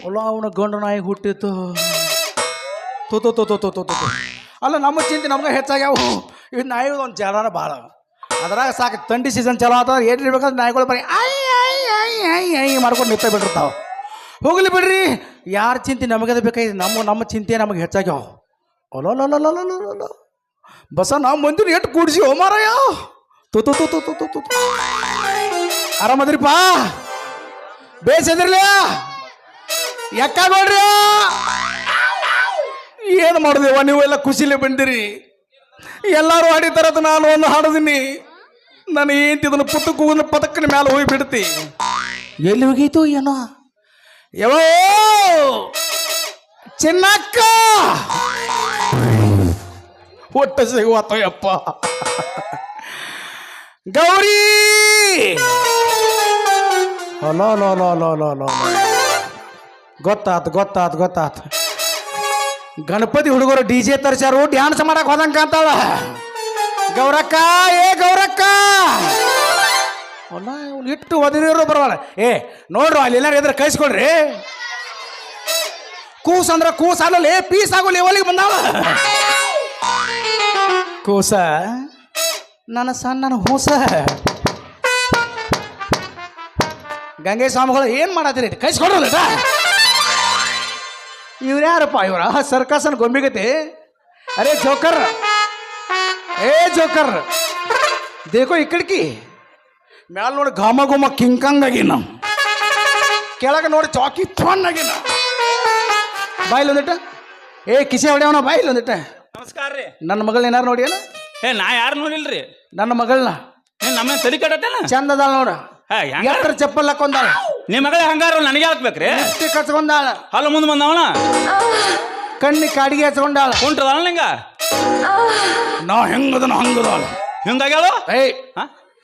ಅಲ್ಲ ಅವನ ಗಂಡು ನಾಯಿ ಹುಟ್ಟಿತ್ತು ತೋ ತೋ ತೋ ತೋ ತೋ ತೋ ತೋ ಅಲ್ಲ ನಮ್ಮ ಚಿಂತೆ ನಮ್ಗೆ ಹೆಚ್ಚಾಗ್ಯಾವು ಇವು ನಾಯಿ ಒಂದು ಜಡಾನ ಭಾಳ ಅದ್ರಾಗ ಸಾಕು ಥಂಡಿ ಸೀಸನ್ ಚಲೋ ಆತ ಏನು ಇರ್ಬೇಕಾದ್ರೆ ನಾಯಿಗಳು ಬರೀ I I I I I ಮಾಡ್ಕೊಂಡು ನಿಂತ ಬಿಟ್ಟಿರ್ತಾವೆ ಹೋಗ್ಲಿ ಬಿಡ್ರಿ ಯಾರ ಚಿಂತೆ ನಮಗದ ಬೇಕಾಯ್ತು ನಮ್ಮ ಚಿಂತೆ ನಮಗೆ ಹೆಚ್ಚಾಗ್ಯಾವ ಅಲ್ಲ ಬಸ ನಾವು ಮಂದಿನ ಎಷ್ಟು ಕೂಡಿಸಿ ಹೋ ಮಾರಾಯ ತೋ ತೋ ತೋ ತೋ ತೋ ತೋ ತೋ ಆರಾಮದ್ರಿಪ್ಪ ಬೇಸದ್ರಲ್ಲ ಯಾಕ ನೋಡ್ರಿ ಏನು ಮಾಡಿದೆವ ನೀವೆಲ್ಲ ಖುಷಿಲೇ ಬಂದಿರಿ ಎಲ್ಲರೂ ಹಾಡಿತಾರದು ನಾನು ಒಂದು ಹಾಡೋದಿನಿ ನಾನು ಏಂತಿದನ್ನು ಪುಟ್ಟಕ್ಕೆ ಹೋಗೋದು ಪದಕ್ಕನ ಮ್ಯಾಲೆ ಹೋಗಿ ಬಿಡ್ತಿ ಎಲ್ಲಿ ಹೋಗೈತು ಏನೋ ಯಾವ ಚಿನ್ನಕ್ಕ ಒಟ್ಟ ಸಿಗುವತ್ತಯ್ಯಪ್ಪ ಗೌರಿ ಗೊತ್ತಾತು ಗಣಪತಿ ಹುಡುಗರು DJ ತರ್ಸ್ಯಾರು ಡ್ಯಾನ್ಸ್ ಮಾಡಕ್ ಹೋದಂಗ ಕಾಂತಾಳ ಗೌರಕ್ಕ ಗೌರಕ್ಕ ಅಲ್ಲ ಇವ್ನು ಇಟ್ಟು ಒದಿರೋ ಬರವಲ್ಲ ನೋಡ್ರು ಅಲ್ಲಿ ಎಲ್ಲಾರು ಎದ್ರ ಕಳಿಸ್ಕೊಡ್ರಿ ಕೂಸ್ ಅಂದ್ರ ಕೂಸ್ ಆಗಲ್ಲ ಪೀಸ್ ಆಗಲ್ಲ ಒಲಿಗೆ ಬಂದಾವ ಕೋಸ ನನ್ನ ಸಣ್ಣ ಹೊಸ ಗಂಗೆ ಸ್ವಾಮಿಗಳು ಏನ್ ಮಾಡತ್ತೀರಿ ಕೈಸ್ಕೊಡ್ರಲ್ಲ ಇವ್ರು ಯಾರಪ್ಪ ಇವ್ರ ಸರ್ಕಸನ್ ಗೊಂಬಿಗತಿ ಅರೆ ಜೋಕರ್ ಏ ಜೋಕರ್ ದೇಕೋ ಇಕ್ಕಡ್ಕಿ ಮ್ಯಾಲ ನೋಡಿ ಘಮ ಘಮ ಕಿಂಕಂಗಾಗಿನ ಕೆಳಗೆ ನೋಡಿ ಚಾಕಿ ಥಣ್ಣಾಗಿನ ಬಾಯಿಲ್ ಒಂದಿಟ್ಟ ಏ ಕಿಸೆ ಹೊಡೆಯವನ ಬಾಯಿಲ್ ಒಂದಿಟ್ಟ ನಮಸ್ಕಾರ ರೀ. ನನ್ನ ಮಗಳನ್ನ ಏನಾರು ನೋಡಿ ಅಲ್ಲ ಏ ನಾ ಯಾರು ನೋಡಿಲ್ರಿ. ನನ್ನ ಮಗಳನ್ನ ನಮ್ಮ ತಲೆ ಕಟ್ಟತ್ತೇನ. ಚಂದ ಅದಾಳ ನೋಡ ಎಟ್ರ ಚಪ್ಪಲ್ ಹಾಕೊಂಡಾಳ ನಿಮ್ಮ ಮಗಳ ಹಂಗಾರ ನನಗೆ ಹಾಕ್ಬೇಕ್ರಿ. ಲಿಪ್ಸ್ಟಿಕ್ ಹಚ್ಕೊಂಡಾಳ ಹಲ್ಲ ಮುಂದೆ ಬಂದವನ ಕಣ್ಣಿ ಕಾಡಿಗೆ ಹಚ್ಕೊಂಡಾಳ ಕುಂಟ್ರದಲ್ಲ ನಿಂಗ ನಾ ಹೆಂಗದನ ಹಂಗದಾಳ ಹಿಂಗಾಗ್ಯಾಳು. ಏಯ್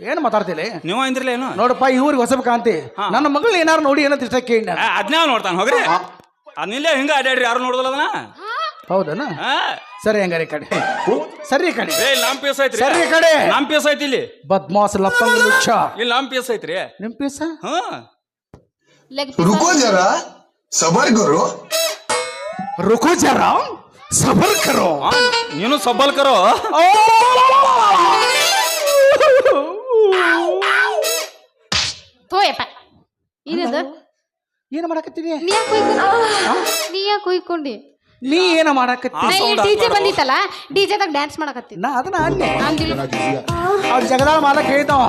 ಏನ್ ಮಾತಾಡ್ತಿಲಿ ನೀವು ಅಂದ್ರಲ್ಲ ಏನು ನೋಡಪ್ಪ ಇವ್ರಿಗೆ ಹೊಸಬೇಕಂತಿ ನನ್ನ ಮಗಳು ಏನಾರು ನೋಡಿ ಏನಂತ ಇಷ್ಟ ಕೇಳಿ ಅದ್ನಾವ್ ನೋಡ್ತಾನ ಹೋಗ್ರಿ. ಅದ್ನಿಲ್ಲೇ ಹಿಂಗ ಅಡ್ಯಾಡ್ರಿ ಯಾರು ನೋಡುದಲ್ಲ ಅದನ್ನ. ಹೌದನ ಸರಿ ಹಂಗಾರೆ ಕಡೆ ಸರಿ ಕಡೆ ನಮ್ ಪೀಸ್ ಐತ್ರಿ. ಸರಿ ಕಡೆ ನಮ್ ಪೀಸ್ ಐತಿ ಇಲ್ಲಿ. ಬದ್ಮಾಸ್ ಲಪ್ಪಂಗ ಲುಚ್ಚ ಇಲ್ಲಿ ನಮ್ ಪೀಸ್ ಐತ್ರಿ. ನಿಮ್ ಪೀಸ रुको जरा सबर करो रुको जरा सबर करो ನೀನು ಸಬ್ಬಲ್ ಕರೋ. ತೋಯಪ್ಪ ಇರದ ಏನ ಮಾಡಕತ್ತೀನಿ ನೀ ಯಾಕೆ ಕೊಯ್ಕೊಂಡಿ ನೀ ಏನ ಮಾಡಕತ್ತಿ ಡಿಜೆ ಬಂದಿತ್ತಲ್ಲ ಡಿಜೆದಾಗ ಡ್ಯಾನ್ಸ್ ಮಾಡಕತ್ತಿ ನಾ ಅದನ್ನ ಅನ್ನೆ ಅಂದಿಲ್ಲ ಅವ್ರ ಜಗದಾಳ ಮಾಲಕ್ ಹೇಳ್ತಾವ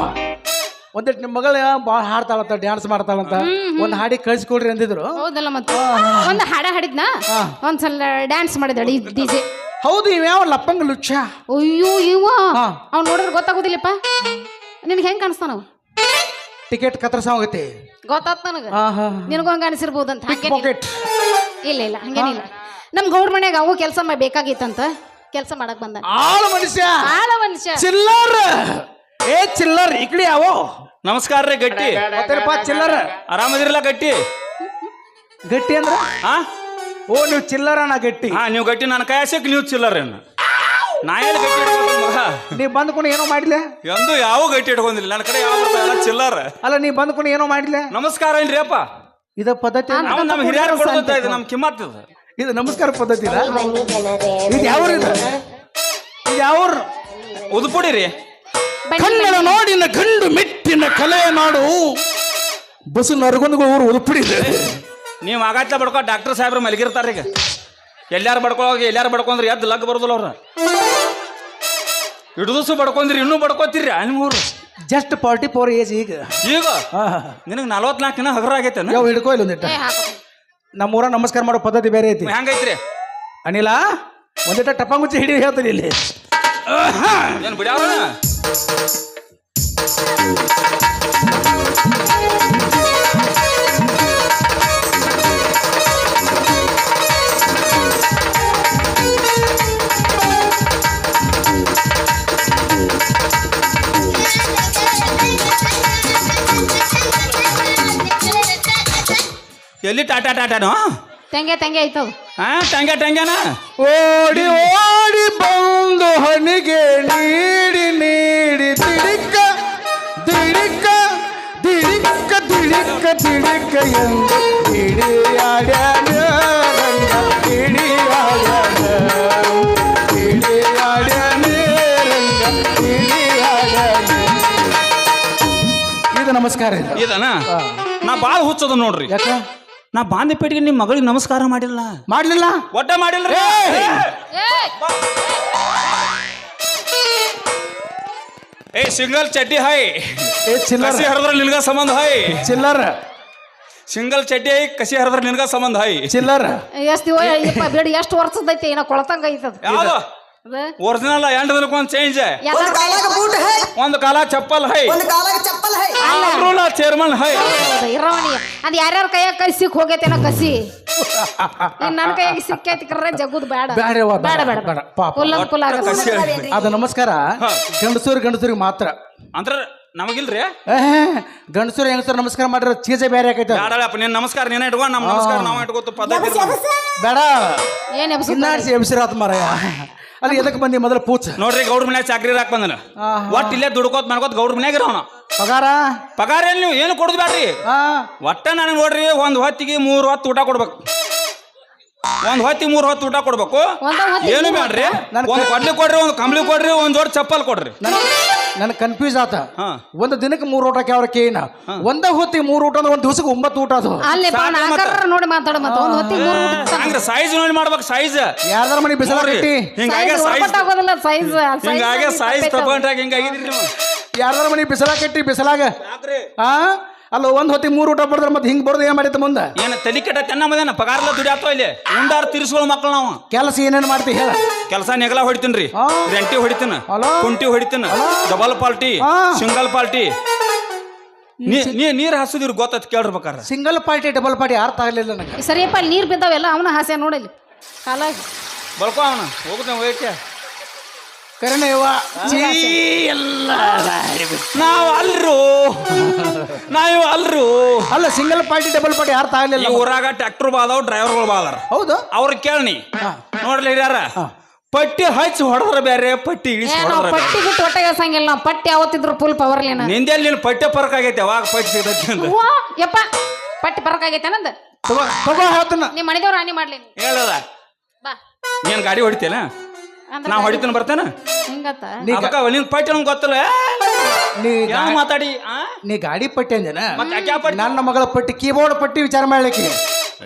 ಒಂದಿಟ್ಟು ನಿಮ್ಮ ಮಗಳ ಭಾಳ ಹಾಡ್ತಾಳಂತ ಡ್ಯಾನ್ಸ್ ಮಾಡ್ತಾಳಂತ ಒಂದ್ ಹಾಡಿ ಕಳ್ಸಿಕೊಡ್ರಿ ಅಂದಿದ್ರು ಹೌದಲ್ಲ ಮತ್ತೆ ಒಂದು ಹಾಡ ಹಾಡಿದ್ನ ಒಂದ್ಸಲ ಡ್ಯಾನ್ಸ್ ಮಾಡಿದ ಡಿಜೆ. ಹೌದು ಇವ್ಯಾವ ಲಪ್ಪಂಗ ಲುಚ್ಚ ಅಯ್ಯೋ ಇವ ಅವ್ನು ನೋಡಿದ್ರೆ ಗೊತ್ತಾಗೋದಿಲ್ಲಪ್ಪ. ನಿನಗೆ ಹೆಂಗ್ ಕಾಣಿಸ್ತಾನ ಅವ? ಟಿಕೆಟ್ ಕತ್ತರ್ಸ ಹೋಗೈತಿ ಗೊತ್ತಾತ್ ನನಗ. ನಿನಗೂ ಹಂಗ ಅನಿಸಿರ್ಬೋದಂತ. ಪಾಕೆಟ್ ಇಲ್ಲ ಇಲ್ಲ ಹಂಗೇನಿಲ್ಲ. ನಮ್ ಗೌಡ್ ಮನ್ಯಾಗ ಅವು ಕೆಲಸ ಬೇಕಾಗಿತ್ತಂತ ಕೆಲಸ ಮಾಡಕ್ ಬಂದ ಆಳ ಮನುಷ್ಯ ಆಳ ಮನುಷ್ಯ ಚಿಲ್ಲರ್ ಏ ಚಿಲ್ಲರ್ ಈ ಕಡೆ ಯಾವೋ ನಮಸ್ಕಾರ ರೀ ಗಟ್ಟಿ. ಮತ್ತೇನಪ್ಪ ಚಿಲ್ಲರ್ ಆರಾಮದಿರಲ್ಲ ಗಟ್ಟಿ. ಗಟ್ಟಿ ಅಂದ್ರ ಓ ನೀವು ಚಿಲ್ಲರ ನಾ ಗಟ್ಟಿ. ನೀವು ಗಟ್ಟಿ ನನ್ನ ಕೈ ಸಿಕ್ ನೀವು ಚಿಲ್ಲರ್ ಏನ ನಾ ಎಲ್ಲಿ ಗಟ್ಟಿ ಇಟ್ಕೊಂಡ್ರಿ ಮಗ. ನೀವ್ ಬಂದ್ಕೊಂಡು ಏನೋ ಮಾಡಿಲ್ಲ ಎಂದು ಯಾವ ಗಟ್ಟಿ ಇಟ್ಕೊಂಡಿಲ್ಲ ನನ್ನ ಕಡೆ ಯಾವ ಚಿಲ್ಲರ್. ಅಲ್ಲ ನೀವ್ ಬಂದ್ಕೊಂಡು ಏನೋ ಮಾಡಿಲ್ಲ. ನಮಸ್ಕಾರ ಏನ್ರಿ ಅಪ್ಪ. ಇದ ಪದ್ಧತಿ ನಾವು ನಮ್ಮ ಹಿರಿಯರು ಕೊಡ್ತಾ ಇದೆ ನಮ್ ಕಿಮ್ಮತ್ ಇದು. ಇದು ನಮಸ್ಕಾರ ಪದ್ಧತಿ ಇದು ಯಾವ ಇದು ಯಾವ ಉದುಪುಡಿ ರೀ. ಕನ್ನಡ ನಾಡಿನ ಗಂಡು ಮೆಟ್ಟಿನ ಕಲೆಯ ನಾಡು ಬಸ್ಸು ನರಗೊಂದು ಊರು ಉದುಪುಡಿದೆ. ನೀವು ಆಗಾತ್ಲ ಬಡ್ಕೊ ಡಾಕ್ಟರ್ ಸಾಹೇಬ್ರ ಮಲಗಿರ್ತಾರ ಈಗ. ಎಲ್ಲಾರು ಬಡ್ಕೋಗಿ ಎಲ್ಲಾರು ಬಡ್ಕೊಂಡ್ರಿ ಎದ್ದು ಲಗ್ ಬರೋದಿಲ್ಲ ಅವ್ರ. ಹಿಡಿದು ಬಡ್ಕೊಂಡ್ರಿ ಇನ್ನೂ ಬಡ್ಕೋತೀರಿ ನಿಮ್ಮೂರು. ಜಸ್ಟ್ 44 ಏಜ್ ಈಗ ಈಗ ನಿನಗೆ 44 ಹಗರ ಆಗೈತೆ. ಯಾವ ಹಿಡ್ಕೋ ಇಲ್ಲ ಒಂದಿಟ್ಟ ನಮ್ಮೂರ ನಮಸ್ಕಾರ ಮಾಡೋ ಪದ್ಧತಿ ಬೇರೆ ಐತಿ. ಹೆಂಗೈತ್ರಿ ಅನಿಲ ಒಂದಿಟ್ಟ ಟಪಾಂಗುಚ್ಚಿ ಹಿಡಿ ಹೇಳ್ತೀನಿ ಇಲ್ಲಿ ಏನ್ ಬಿಡ್ಯಾವ. ಎಲ್ಲಿ ಟಾಟಾ ಟಾಟಾನು ತೆಂಗೆ ತೆಂಗೆ ಆಯ್ತವ. ಟಂಗೆ ಟಂಗೆನ ಓಡಿ ಓಡಿ ಬಂದು ಹನಿಗೆ ನೀಡಿ ನೀಡಿ ದಿಡಿಕ್ಕ ದಿಡಿಕ್ಕ ದಿಡಿಕ್ಕ ದಿಡಿಕ್ಕ ದಿಡಿಕ್ಕ ಎಂದು ಹಿಡಿಯಾಡ್ಯಾನ ರಂಗ ಹಿಡಿಯಾಡ್ಯಾನ ಹಿಡಿಯಾಡ್ಯಾನ ರಂಗ ಹಿಡಿಯಾಡ್ಯಾನ. ಇದು ನಮಸ್ಕಾರ ಇದು ಇದನ ನಾ ಭಾಳ ಹುಚ್ಚದ ನೋಡ್ರಿ. ಯಾಕ ನಾ ಬಾಂಧಿಪೇಟಿಗೆ ನಿಮ್ಮ ಮಗಳಿಗೆ ನಮಸ್ಕಾರ ಮಾಡಿಲ್ಲ. ಮಾಡ್ಲಿಲ್ಲ ಒಟ್ಟ ಮಾಡಿಲ್ಲ. ಏ ಸಿಂಗಲ್ ಚಡ್ಡಿ ಹೈ ಚಿಲ್ಲರ್ ಕಸಿ ಹರಿದ್ರ ನಿನ್ಗ ಸಂಬಂಧ ಹೈ. ಚಿಲ್ಲರ್ ಸಿಂಗಲ್ ಚಡ್ಡಿ ಹೈ ಕಸಿ ಹರಿದ್ರ ನಿನ್ಗ ಸಂಬಂಧ ಹೈ. ಚಿಲ್ಲರ್ ಎಷ್ಟು ಬೇಡ ಎಷ್ಟು ವರ್ಷದೈತಿ ಏನೋ ಕೊಳತಂಗ ಐತದ. ಯಾವ್ದು ಒರಿಜಿನಲ್ 8 ದಿನಕ್ಕೆ ಒಂದು ಚೇಂಜ್. ಒಂದು ಕಾಲಾಗ ಬೂಟ್ ಹೈ ಒಂದು ಕಾಲ ಚಪ್ಪಲ್ ಹೈ ಒಂದು ಕಾಲಾಗ ಚಪ್ಪಲ್ ಹೈ ಚೇರ್ಮನ್ ಹೈ. ಇರವಣಿ ಅದ್ ಯಾರ್ಯಾರ ಕೈಯಾಗ ಕೈ ಸಿಕ್ ಹೋಗೈತೇನೋ ಕಸಿ. ನನ್ನ ಕೈಯಾಗ ಸಿಕ್ಕೈತಿ ಕರ್ರೆ ಜಗ್ಗುದ್ ಬೇಡ ಬೇಡವ್ವ, ಬೇಡ ಬೇಡ ಬೇಡ, ಪಾಪ. ಕುಲ್ಲ ಕುಲ್ಲ ಕಸಿ ಹೈ. ಅದು ನಮಸ್ಕಾರ ಗಂಡಸೂರಿಗೆ ಮಾತ್ರ. ಅಂದ್ರ ನಮಗಿಲ್ರಿ. ಗಂಡಸೂರು ಹೆಂಗಸರು ನಮಸ್ಕಾರ ಮಾಡಿರೋ ಚೀಜೆ ಬೇರೆ ಆಕೈತೆ. ಬೇಡಪ್ಪ ನಿನ್ ನಮಸ್ಕಾರ ನೀನೇ ಇಟ್ಕೊ. ನಮ್ಮ ನಮಸ್ಕಾರ ನಾವು ಇಟ್ಕೋತ ಪದ್ಧತಿ ಬೇಡ ಏನ್ ಇನ್ನಾಡ್ಸಿ ಎಬ್ಸಿರಾತ್ ಮಾರಾಯ. ಅಲ್ಲಿ ಎದಕ್ಕೆ ಬಂದಿ ಮೊದಲು ಪೂಚ್ ನೋಡ್ರಿ. ಗೌಡ್ರ ಮನ್ಯಾಗ ಚಾಕ್ರಿ ಹಾಕ್ ಬಂದನ ಒಟ್ಟು ಇಲ್ಲೇ ದುಡ್ಕೋತ್ ಮಾಡ್ಕೋತ ಗೌಡ್ರ ಮನ್ಯಾಗ ಇರೋಣ. ಪಗಾರ ಪಗಾರ ಏನ್ ನೀವು ಏನು ಕೊಡುದು ಬ್ಯಾಡ್ರಿ. ಒಟ್ಟ ನನಗೆ ನೋಡ್ರಿ ಒಂದ್ ಹೊತ್ತಿಗೆ 3 ಹೊತ್ತು ಊಟ ಕೊಡ್ಬೇಕು. ಒಂದ್ ಹೊತ್ತಿ 3 ಹೊತ್ತು ಊಟ ಕೊಡ್ಬೇಕು ಒಂದ ಹೊತ್ತಿಗೆ ಏನು ಮೂರ್ ಬೇಡ್ರಿ ನನ್ ಒಂದ್ ಕೊಡ್ಲಿ ಕೊಡ್ರಿ ಒಂದ್ ಕಂಬ್ಳಿ ಕೊಡ್ರಿ ಒಂದ್ ಜೋಡಿ ಚಪ್ಪಲ್ ಕೊಡ್ರಿ ನನಗೆ ಕನ್ಫ್ಯೂಸ್ ಆತ ಹಾ. ಒಂದು ದಿನಕ್ಕೆ 3 ಊಟಕ್ಕೆ ಯಾವ ಕೇನ ಒಂದ ಹೊತ್ತಿಗೆ 3 ಊಟ ಅಂದ್ರೆ ಒಂದ್ ದಿವಸಕ್ಕೆ 9 ಊಟ ಅದು ಅಲ್ಲೇ ನಾಲ್ಕರ ನೋಡಿ ಮಾತಾಡ ಮತ್ತ ಒಂದ್ ಹೊತ್ತಿಗೆ 3 ಊಟ ಹಂಗ್ರಿ ಸೈಜ್ ನೋಡಿ ಮಾಡ್ಬೇಕು ಸೈಜ್ ಯಾರ್ದಾರ ಮನೆ ಬಿಸಿಲ ಕಟ್ಟಿ ಹಿಂಗಾಗಿ ಸೈಜ್ ಆಗೋದಿಲ್ಲ ಸೈಜ್ ಹಿಂಗಾಗಿ ಸೈಜ್ ತಗೊಂಡ್ರಾಗ ಹಿಂಗಾಗಿದ್ರಿ ನೀವು ಯಾರ್ದಾರ ಮನೆ ಬಿಸಿಲ ಕಟ್ಟಿ ಬಿಸಿಲಾಗ ಆ ಅಲ್ಲ ಒಂದ್ ಹೊತ್ತಿಗೆ 3 ಊಟ ಬಡ್ದ್ರ ಮತ್ತೆ ಹಿಂಗ್ ಬಡ್ದು ಏನ್ ಮಾಡಿತ್ತು ಮುಂದೆ ಏನ ತಲಿ ಕೆಟ್ಟ ತೆನ್ನ ಮದೇನ ಪಗಾರಲ್ಲ ದುಡಿಯಾತೋ ಇಲ್ಲಿ ಉಂಡಾರ ತಿರ್ಸ್ಕೊಳ್ಳೋ ಮಕ್ಳು ನಾವು ಕೆಲಸ ಏನೇನ್ ಮಾಡ್ತಿ ಹೇಳ ಕೆಲಸ ನೆಗಲ ಹೊಡಿತೀನ್ರಿ ಹಾ. ರೆಂಟಿ ಹೊಡಿತೀನ ಹಲೋ. ಕುಂಟಿ ಹೊಡಿತೀನ ಹಲೋ. ಡಬಲ್ ಪಾಲ್ಟಿ ಹಾ. ಸಿಂಗಲ್ ಪಾಲ್ಟಿ ನೀರ್ ಹಾಸುದಿರ್ ಗೊತ್ತ ಕೇಳಿರ್ಬೇಕಾರ ಸಿಂಗಲ್ ಪಾರ್ಟಿ ಡಬಲ್ ಪಾರ್ಟಿ ಅರ್ಥ ಆಗಲಿಲ್ಲ ನನಗೆ ಸರಿಯಪ್ಪ ಅಲ್ಲಿ ನೀರ್ ಬಿದ್ದಾವೆಲ್ಲ ಅವನ ಹಾಸ್ಯ ನೋಡಲಿ ಕಾಲಾಗ ಬಳ್ಕೊ ಅವನ ಹೋಗುತ್ತ ಹೋಗಕ್ಕೆ ಕರೆನೆ ಯವ್ವ ಎಲ್ಲ ನಾವ್ ಅಲ್ರು ನಾವ್ ಅಲ್ರು ಅಲ್ಲ ಸಿಂಗಲ್ ಪಾರ್ಟಿ ಡಬಲ್ ಪಾರ್ಟಿ ಅರ್ಥ ಈ ಆಗಲಿಲ್ಲ ಊರಾಗ ಟ್ರ್ಯಾಕ್ಟರ್ ಬಾದಾವ್ ಡ್ರೈವರ್ಗಳು ಬಾದಾರ ಹೌದು ಅವ್ರ ಕೇಳ್ನಿ ಹಾ. ನೋಡ್ಲಿ ಹಿರಿಯಾರ ಪಟ್ಟಿ ಹಚ್ಚಿ ಹೊಡೆದ್ರ ಬೇರೆ ಪಟ್ಟಿ ಇಳಿಸಿ ನಾವು ಹೊಡೆದ್ರ ಪಟ್ಟಿ ಬಿಟ್ಟು ಹೊಟ್ಟೆಗೆ ಸಂಗಿಲ್ಲ ನಾವು ಪಟ್ಟಿ ಯಾವತ್ತಿದ್ರು ಫುಲ್ ಪವರ್ಲೇನ ನಿಂದೆಲ್ಲಿ ನೀನು ಪಟ್ಟೆ ಪರಕ್ ಆಗೈತೆ ಅವಾಗ ಪಟ್ಟಿ ಸಿಗತೈತಿ ಅಂತ ಯಪ್ಪ ಪಟ್ಟಿ ಬರಕಾಗೈತೆ ನಂದು ತಗೋ ಹೇಳ್ತಾನ ನಿಮ್ಮ ಮನೆದೇವ್ರು ಹಾನಿ ಮಾಡ್ಲಿ ಹೇಳದ ಬಾ ನೀನ್ ಗಾಡಿ ಹೊಡಿತೇನ ನಾ ಹೊಡಿತೇನೆ ಬರ್ತೇನ ಹಿಂಗತ್ತ ಅದಕ್ಕ ನಿನ್ ಪಟ್ಟಿ ನಮ್ಗೆ ಗೊತ್ತಿಲ್ಲ ನೀ ಯಾವ ಮಾತಾಡಿ ಆ? ನೀ ಗಾಡಿ ಪಟ್ಟಿ ಅಂದೇನ ಮತ್ತೆ ಯಾಕೆ ಆ ಪಟ್ಟಿ ನನ್ನ ಮಗಳ ಪಟ್ಟಿ ಕೀಬೋರ್ಡ್ ಪಟ್ಟಿ ವಿಚಾರ ಮಾಡ್ಲಿಕ್ಕೆ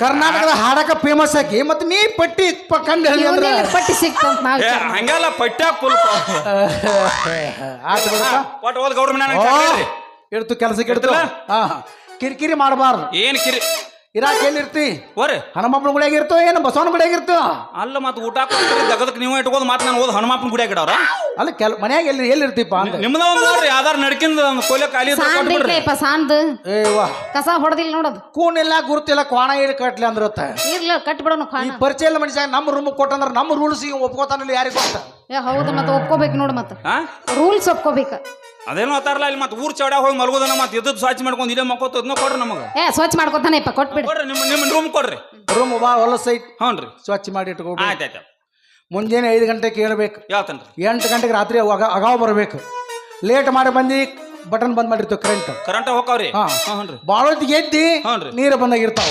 ಕರ್ನಾಟಕದ ಹಾಡಕ ಫೇಮಸ್ ಆಗಿ ಮತ್ತೆ ನೀ ಪಟ್ಟಿ ಕಂಡು ಹೇಳಿ ಅಂದ್ರೆ ಇವನ್ನೆಲ್ಲ ಪಟ್ಟಿ ಸಿಕ್ತಂತ ನಾವ್ ಏ, ಹಂಗಲ್ಲ ಪಟ್ಟ್ಯಾಗ ಫುಲ್ ಆಯ್ತು ಬಿಡಪ್ಪ ಒಟ್ಟು ಹೋದ್ ಗೌಡ್ರ ಮನೆ ಇಡ್ತು ಕೆಲಸಕ್ಕೆ ಇಡ್ತು ಇಡ್ತಲ್ಲ? ಹಾ ಕಿರಿಕಿರಿ ಮಾಡಬಾರ್ದು ಏನ್ ಕಿರಿ ಇರಾಕ್ ಎಲ್ಲಿರ್ತಿ ಓರಿ ಹನುಮಪ್ಪನ ಗುಡಿಯಾಗ ಇರ್ತೋ ಏನು ಬಸವನ ಗುಡಿಯಾಗ ಇರ್ತೋ ಅಲ್ಲ ಮತ್ತೆ ಊಟ ಕೊಡ್ತೀರಿ ದಗದಕ್ಕೆ ನೀವು ಇಟ್ಕೋದು ಮತ್ತೆ ನಾನು ಓದ್ ಹನುಮಪ್ಪನ ಗುಡಿಯಾಗ ಇಡವ್ರ ಅಲ್ಲ ಮನ್ಯಾಗ ಎಲ್ಲಿರ್ತಿಪ್ಪ ಅಂತ ನಿಮ್ದ ಒಂದು ನೋಡ್ರಿ ಯಾವ್ದಾರ ನಡ್ಕಿಂದ ಒಂದು ಕೊಲೆ ಖಾಲಿ ಇದ್ರೆ ಸಾಂದ್ ಕೊಟ್ಬಿಡ್ರಿ. ಇರ್ಲಿಪ್ಪ ಸಾಂದ್ ಏ ವಾ ಕಸ ಹೊಡೆದಿಲ್ಲ ನೋಡೋದು ಕೂನಿಲ್ಲ ಗುರುತಿಲ್ಲ ಕ್ವಾಣ ಹೇಳಿ ಕಟ್ಲಿ ಅಂದ್ರತ್ತ ಇರ್ಲಿ ಕಟ್ಬಿಡೋನು ಈ ಖಾನ ಪರಿಚಯ ಇಲ್ಲ ಮನುಷ್ಯ ನಮ್ಮ ರೂಮ್ ಕೊಟ್ಟಂದ್ರ ನಮ್ಮ ರೂಲ್ಸ್ ಒಪ್ಕೋತಾನಿಲ್ಲ ಯಾರಿಗೆ ಗೊತ್ತ ಏ ಹೌದು ಮತ್ತೆ ಒಪ್ಕೋಬೇಕು ನೋಡು ಮತ್ತೆ ಆ ರೂಲ್ಸ್ ಒಪ್ಕೋಬೇಕ ಅದೇನೋ ಅತ್ತಾರಲ್ಲ ಇಲ್ಲಿ ಮತ್ತೆ ಊರ್ ಚೌಡ ಹೋಗಿ ಮಲ್ಗೋದನ್ನ ಮತ್ತೆ ಎದ್ದು ಸ್ವಚ್ಛ ಮಾಡ್ಕೊಂಡು ಇಲ್ಲೇ ಮಕ್ಕೋತ ಇದನ್ನ ಕೊಡ್ರಿ ನಮಗೆ ಏ ಸ್ವಚ್ಛ ಮಾಡ್ಕೊತಾನೆಪ್ಪ ಕೊಟ್ಬಿಡು ಕೊಡ್ರಿ ನಿಮ್ಮ ರೂಮ್ ಕೊಡ್ರಿ ರೂಮ್ ಬಾ ಹೊಲಸೈಟ್ ಹ್ಞೂ ಸ್ವಚ್ಛ ಮಾಡಿ ಇಟ್ಕೋಬೇಕು ಆಯ್ತಾಯ್ತು ಮುಂಜಾನೆ 5 ಗಂಟೆಗೆ ಹೇಳ್ಬೇಕು ಹೇಳ್ತೇನೆ 8 ಗಂಟೆಗೆ ರಾತ್ರಿ ಅಗಾವ್ ಬರಬೇಕು ಲೇಟ್ ಮಾಡಿ ಬಂದು ಬಟನ್ ಬಂದ್ ಮಾಡಿರ್ತೀವಿ ಕರೆಂಟ್ ಕರೆಂಟ್ ಹೋಗ್ತಾವ್ರಿ ಹಾ ಹ್ಞೂ ರೀ ಭಾಳ ಹೊತ್ತಿಗೆ ಎದ್ದಿ ಹ್ಞೂ ನೀರು ಬಂದಾಗಿರ್ತಾವ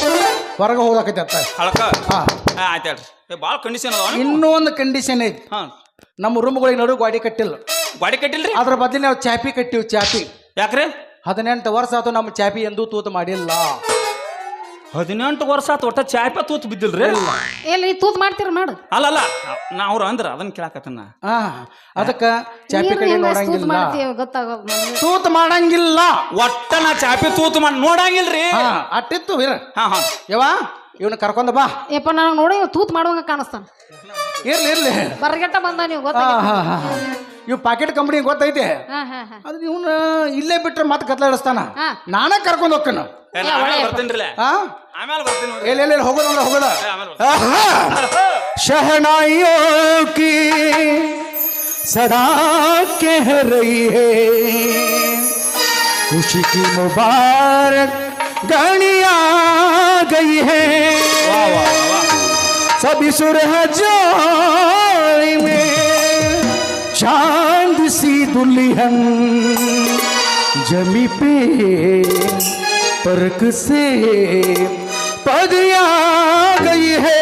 ಹೊರಗೆ ಹೋಗ್ಲಾಕೈತೆ ಅತ್ತ ಹಳಕ ಹಾ ಆಯ್ತು ಹೇಳ್ರಿ ಭಾಳ ಕಂಡೀಷನ್ ಅದಾವ ಇನ್ನೂ ಒಂದು ಕಂಡೀಷನ್ ಐತಿ ಹಾಂ ನಮ್ಮ ರೂಮ್ಗಳಿಗೆ ನಡು ಗಾಡಿ ಕಟ್ಟಿಲ್ಲ ಗಾಡಿ ಕಟ್ಟಿಲ್ರಿ ಅದ್ರ ಬದಲು ನಾವು ಚಾಪಿ ಕಟ್ಟಿವಿ ಚಾಪಿ ಯಾಕ್ರಿ 18 ವರ್ಷ ಆಯ್ತು ನಮ್ಮ ಚಾಪಿ ಎಂದೂ ತೂತು ಮಾಡಿಲ್ಲ 18 ವರ್ಷ ಆತು ಒಟ್ಟ ಚಾಯ್ಪ ತೂತ್ ಬಿದ್ದಿಲ್ರಿ ಎಲ್ಲಿ ತೂತ್ ಮಾಡ್ತೀರ ಮಾಡು ಅಲ್ಲ ನಾ ಅವ್ರ ಅಂದ್ರ ಅದನ್ನ ಕೇಳಾಕತ್ತನ ಹಾ ಅದಕ್ಕ ಚಾಪಿ ಕಡೆ ತೂತ್ ನೋಡಂಗಿಲ್ಲ ಮಾಡ್ತೀವಿ ಗೊತ್ತಾಗೋದು ನಮ್ಗೆ. ತೂತು ಮಾಡಂಗಿಲ್ಲ ಒಟ್ಟ ನಾ ಚಾಪಿ ತೂತ್ ಮಾಡಿ ನೋಡಂಗಿಲ್ರಿ ಹಾ ಅಟ್ಟಿತ್ತು ವೀರ ಹಾ ಹಾ ಯವ್ವ ಇವನ್ನ ಕರ್ಕೊಂಡ ಬಾ ಯಪ್ಪ ನನಗೆ ನೋಡಿ ಇವ್ ತೂತ್ ಮಾಡುವಂಗ ಕಾಣಿಸ್ತಾನ ಇರ್ಲಿ ಬರ್ಗೆಟ್ಟ ಬಂದ ನೀವು ಹಾ ಗೊತ್ತಾಗ ಹಾ ಹಾ ಇವ್ ಪಾಕೆಟ್ ಕಂಪನಿ ಗೊತ್ತೈತೆ ಹಾ ಹಾ ಹಾ ಅದು ಇವನ್ನ ಇಲ್ಲೇ ಬಿಟ್ರೆ ಮತ್ತೆ ಕತ್ಲಾಡಿಸ್ತಾನ ಹಾ. ನಾನೇ ಕರ್ಕೊಂಡು ಹೋಗ್ಕನ ಆಮೇಲೆ ಬರ್ತೀನಿ ಹಾ ಆಮೇಲೆ ಬರ್ತೀನಿ ನೋಡ್ರಿ ಎಲ್ಲಿ ಹೋಗೋದಂದ್ರೆ ಹೋಗೋದ ಆಮೇಲೆ ಬರ್ತೀನಿ. शहनाइयों की सदा कह रही है खुशी की मुबारक घड़ी आ गई है सभी सुरह जोड़ी में चांद सी दुल्हन जमी पे पर्क से पद आ गई है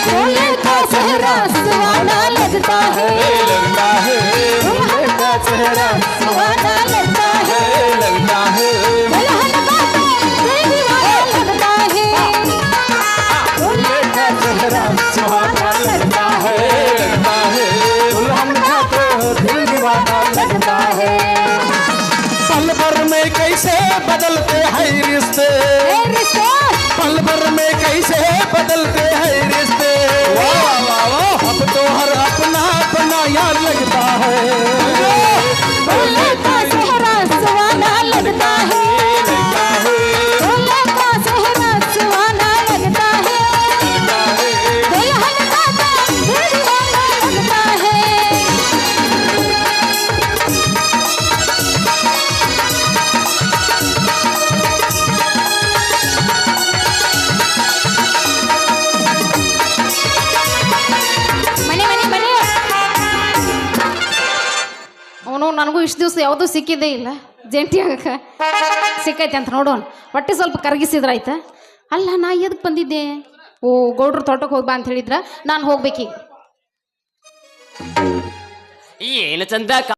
बोले तो सहरा ನನಗೂ ಇಷ್ಟು ದಿವಸ ಯಾವುದೂ ಸಿಕ್ಕಿದ್ದೇ ಇಲ್ಲ ಜಂಟಿ ಆಗಕ್ಕೆ ಸಿಕ್ಕೈತೆ ಅಂತ ನೋಡೋಣ ಹೊಟ್ಟೆ ಸ್ವಲ್ಪ ಕರಗಿಸಿದ್ರಾಯ್ತ. ಅಲ್ಲ ನಾ ಎದಕ್ಕೆ ಬಂದಿದ್ದೆ? ಓ ಗೌಡ್ರು ತೋಟಕ್ಕೆ ಹೋಗಿ ಬಾ ಅಂತ ಹೇಳಿದ್ರ ನಾನು ಹೋಗ್ಬೇಕೀಗ. ಏನು ಚಂದ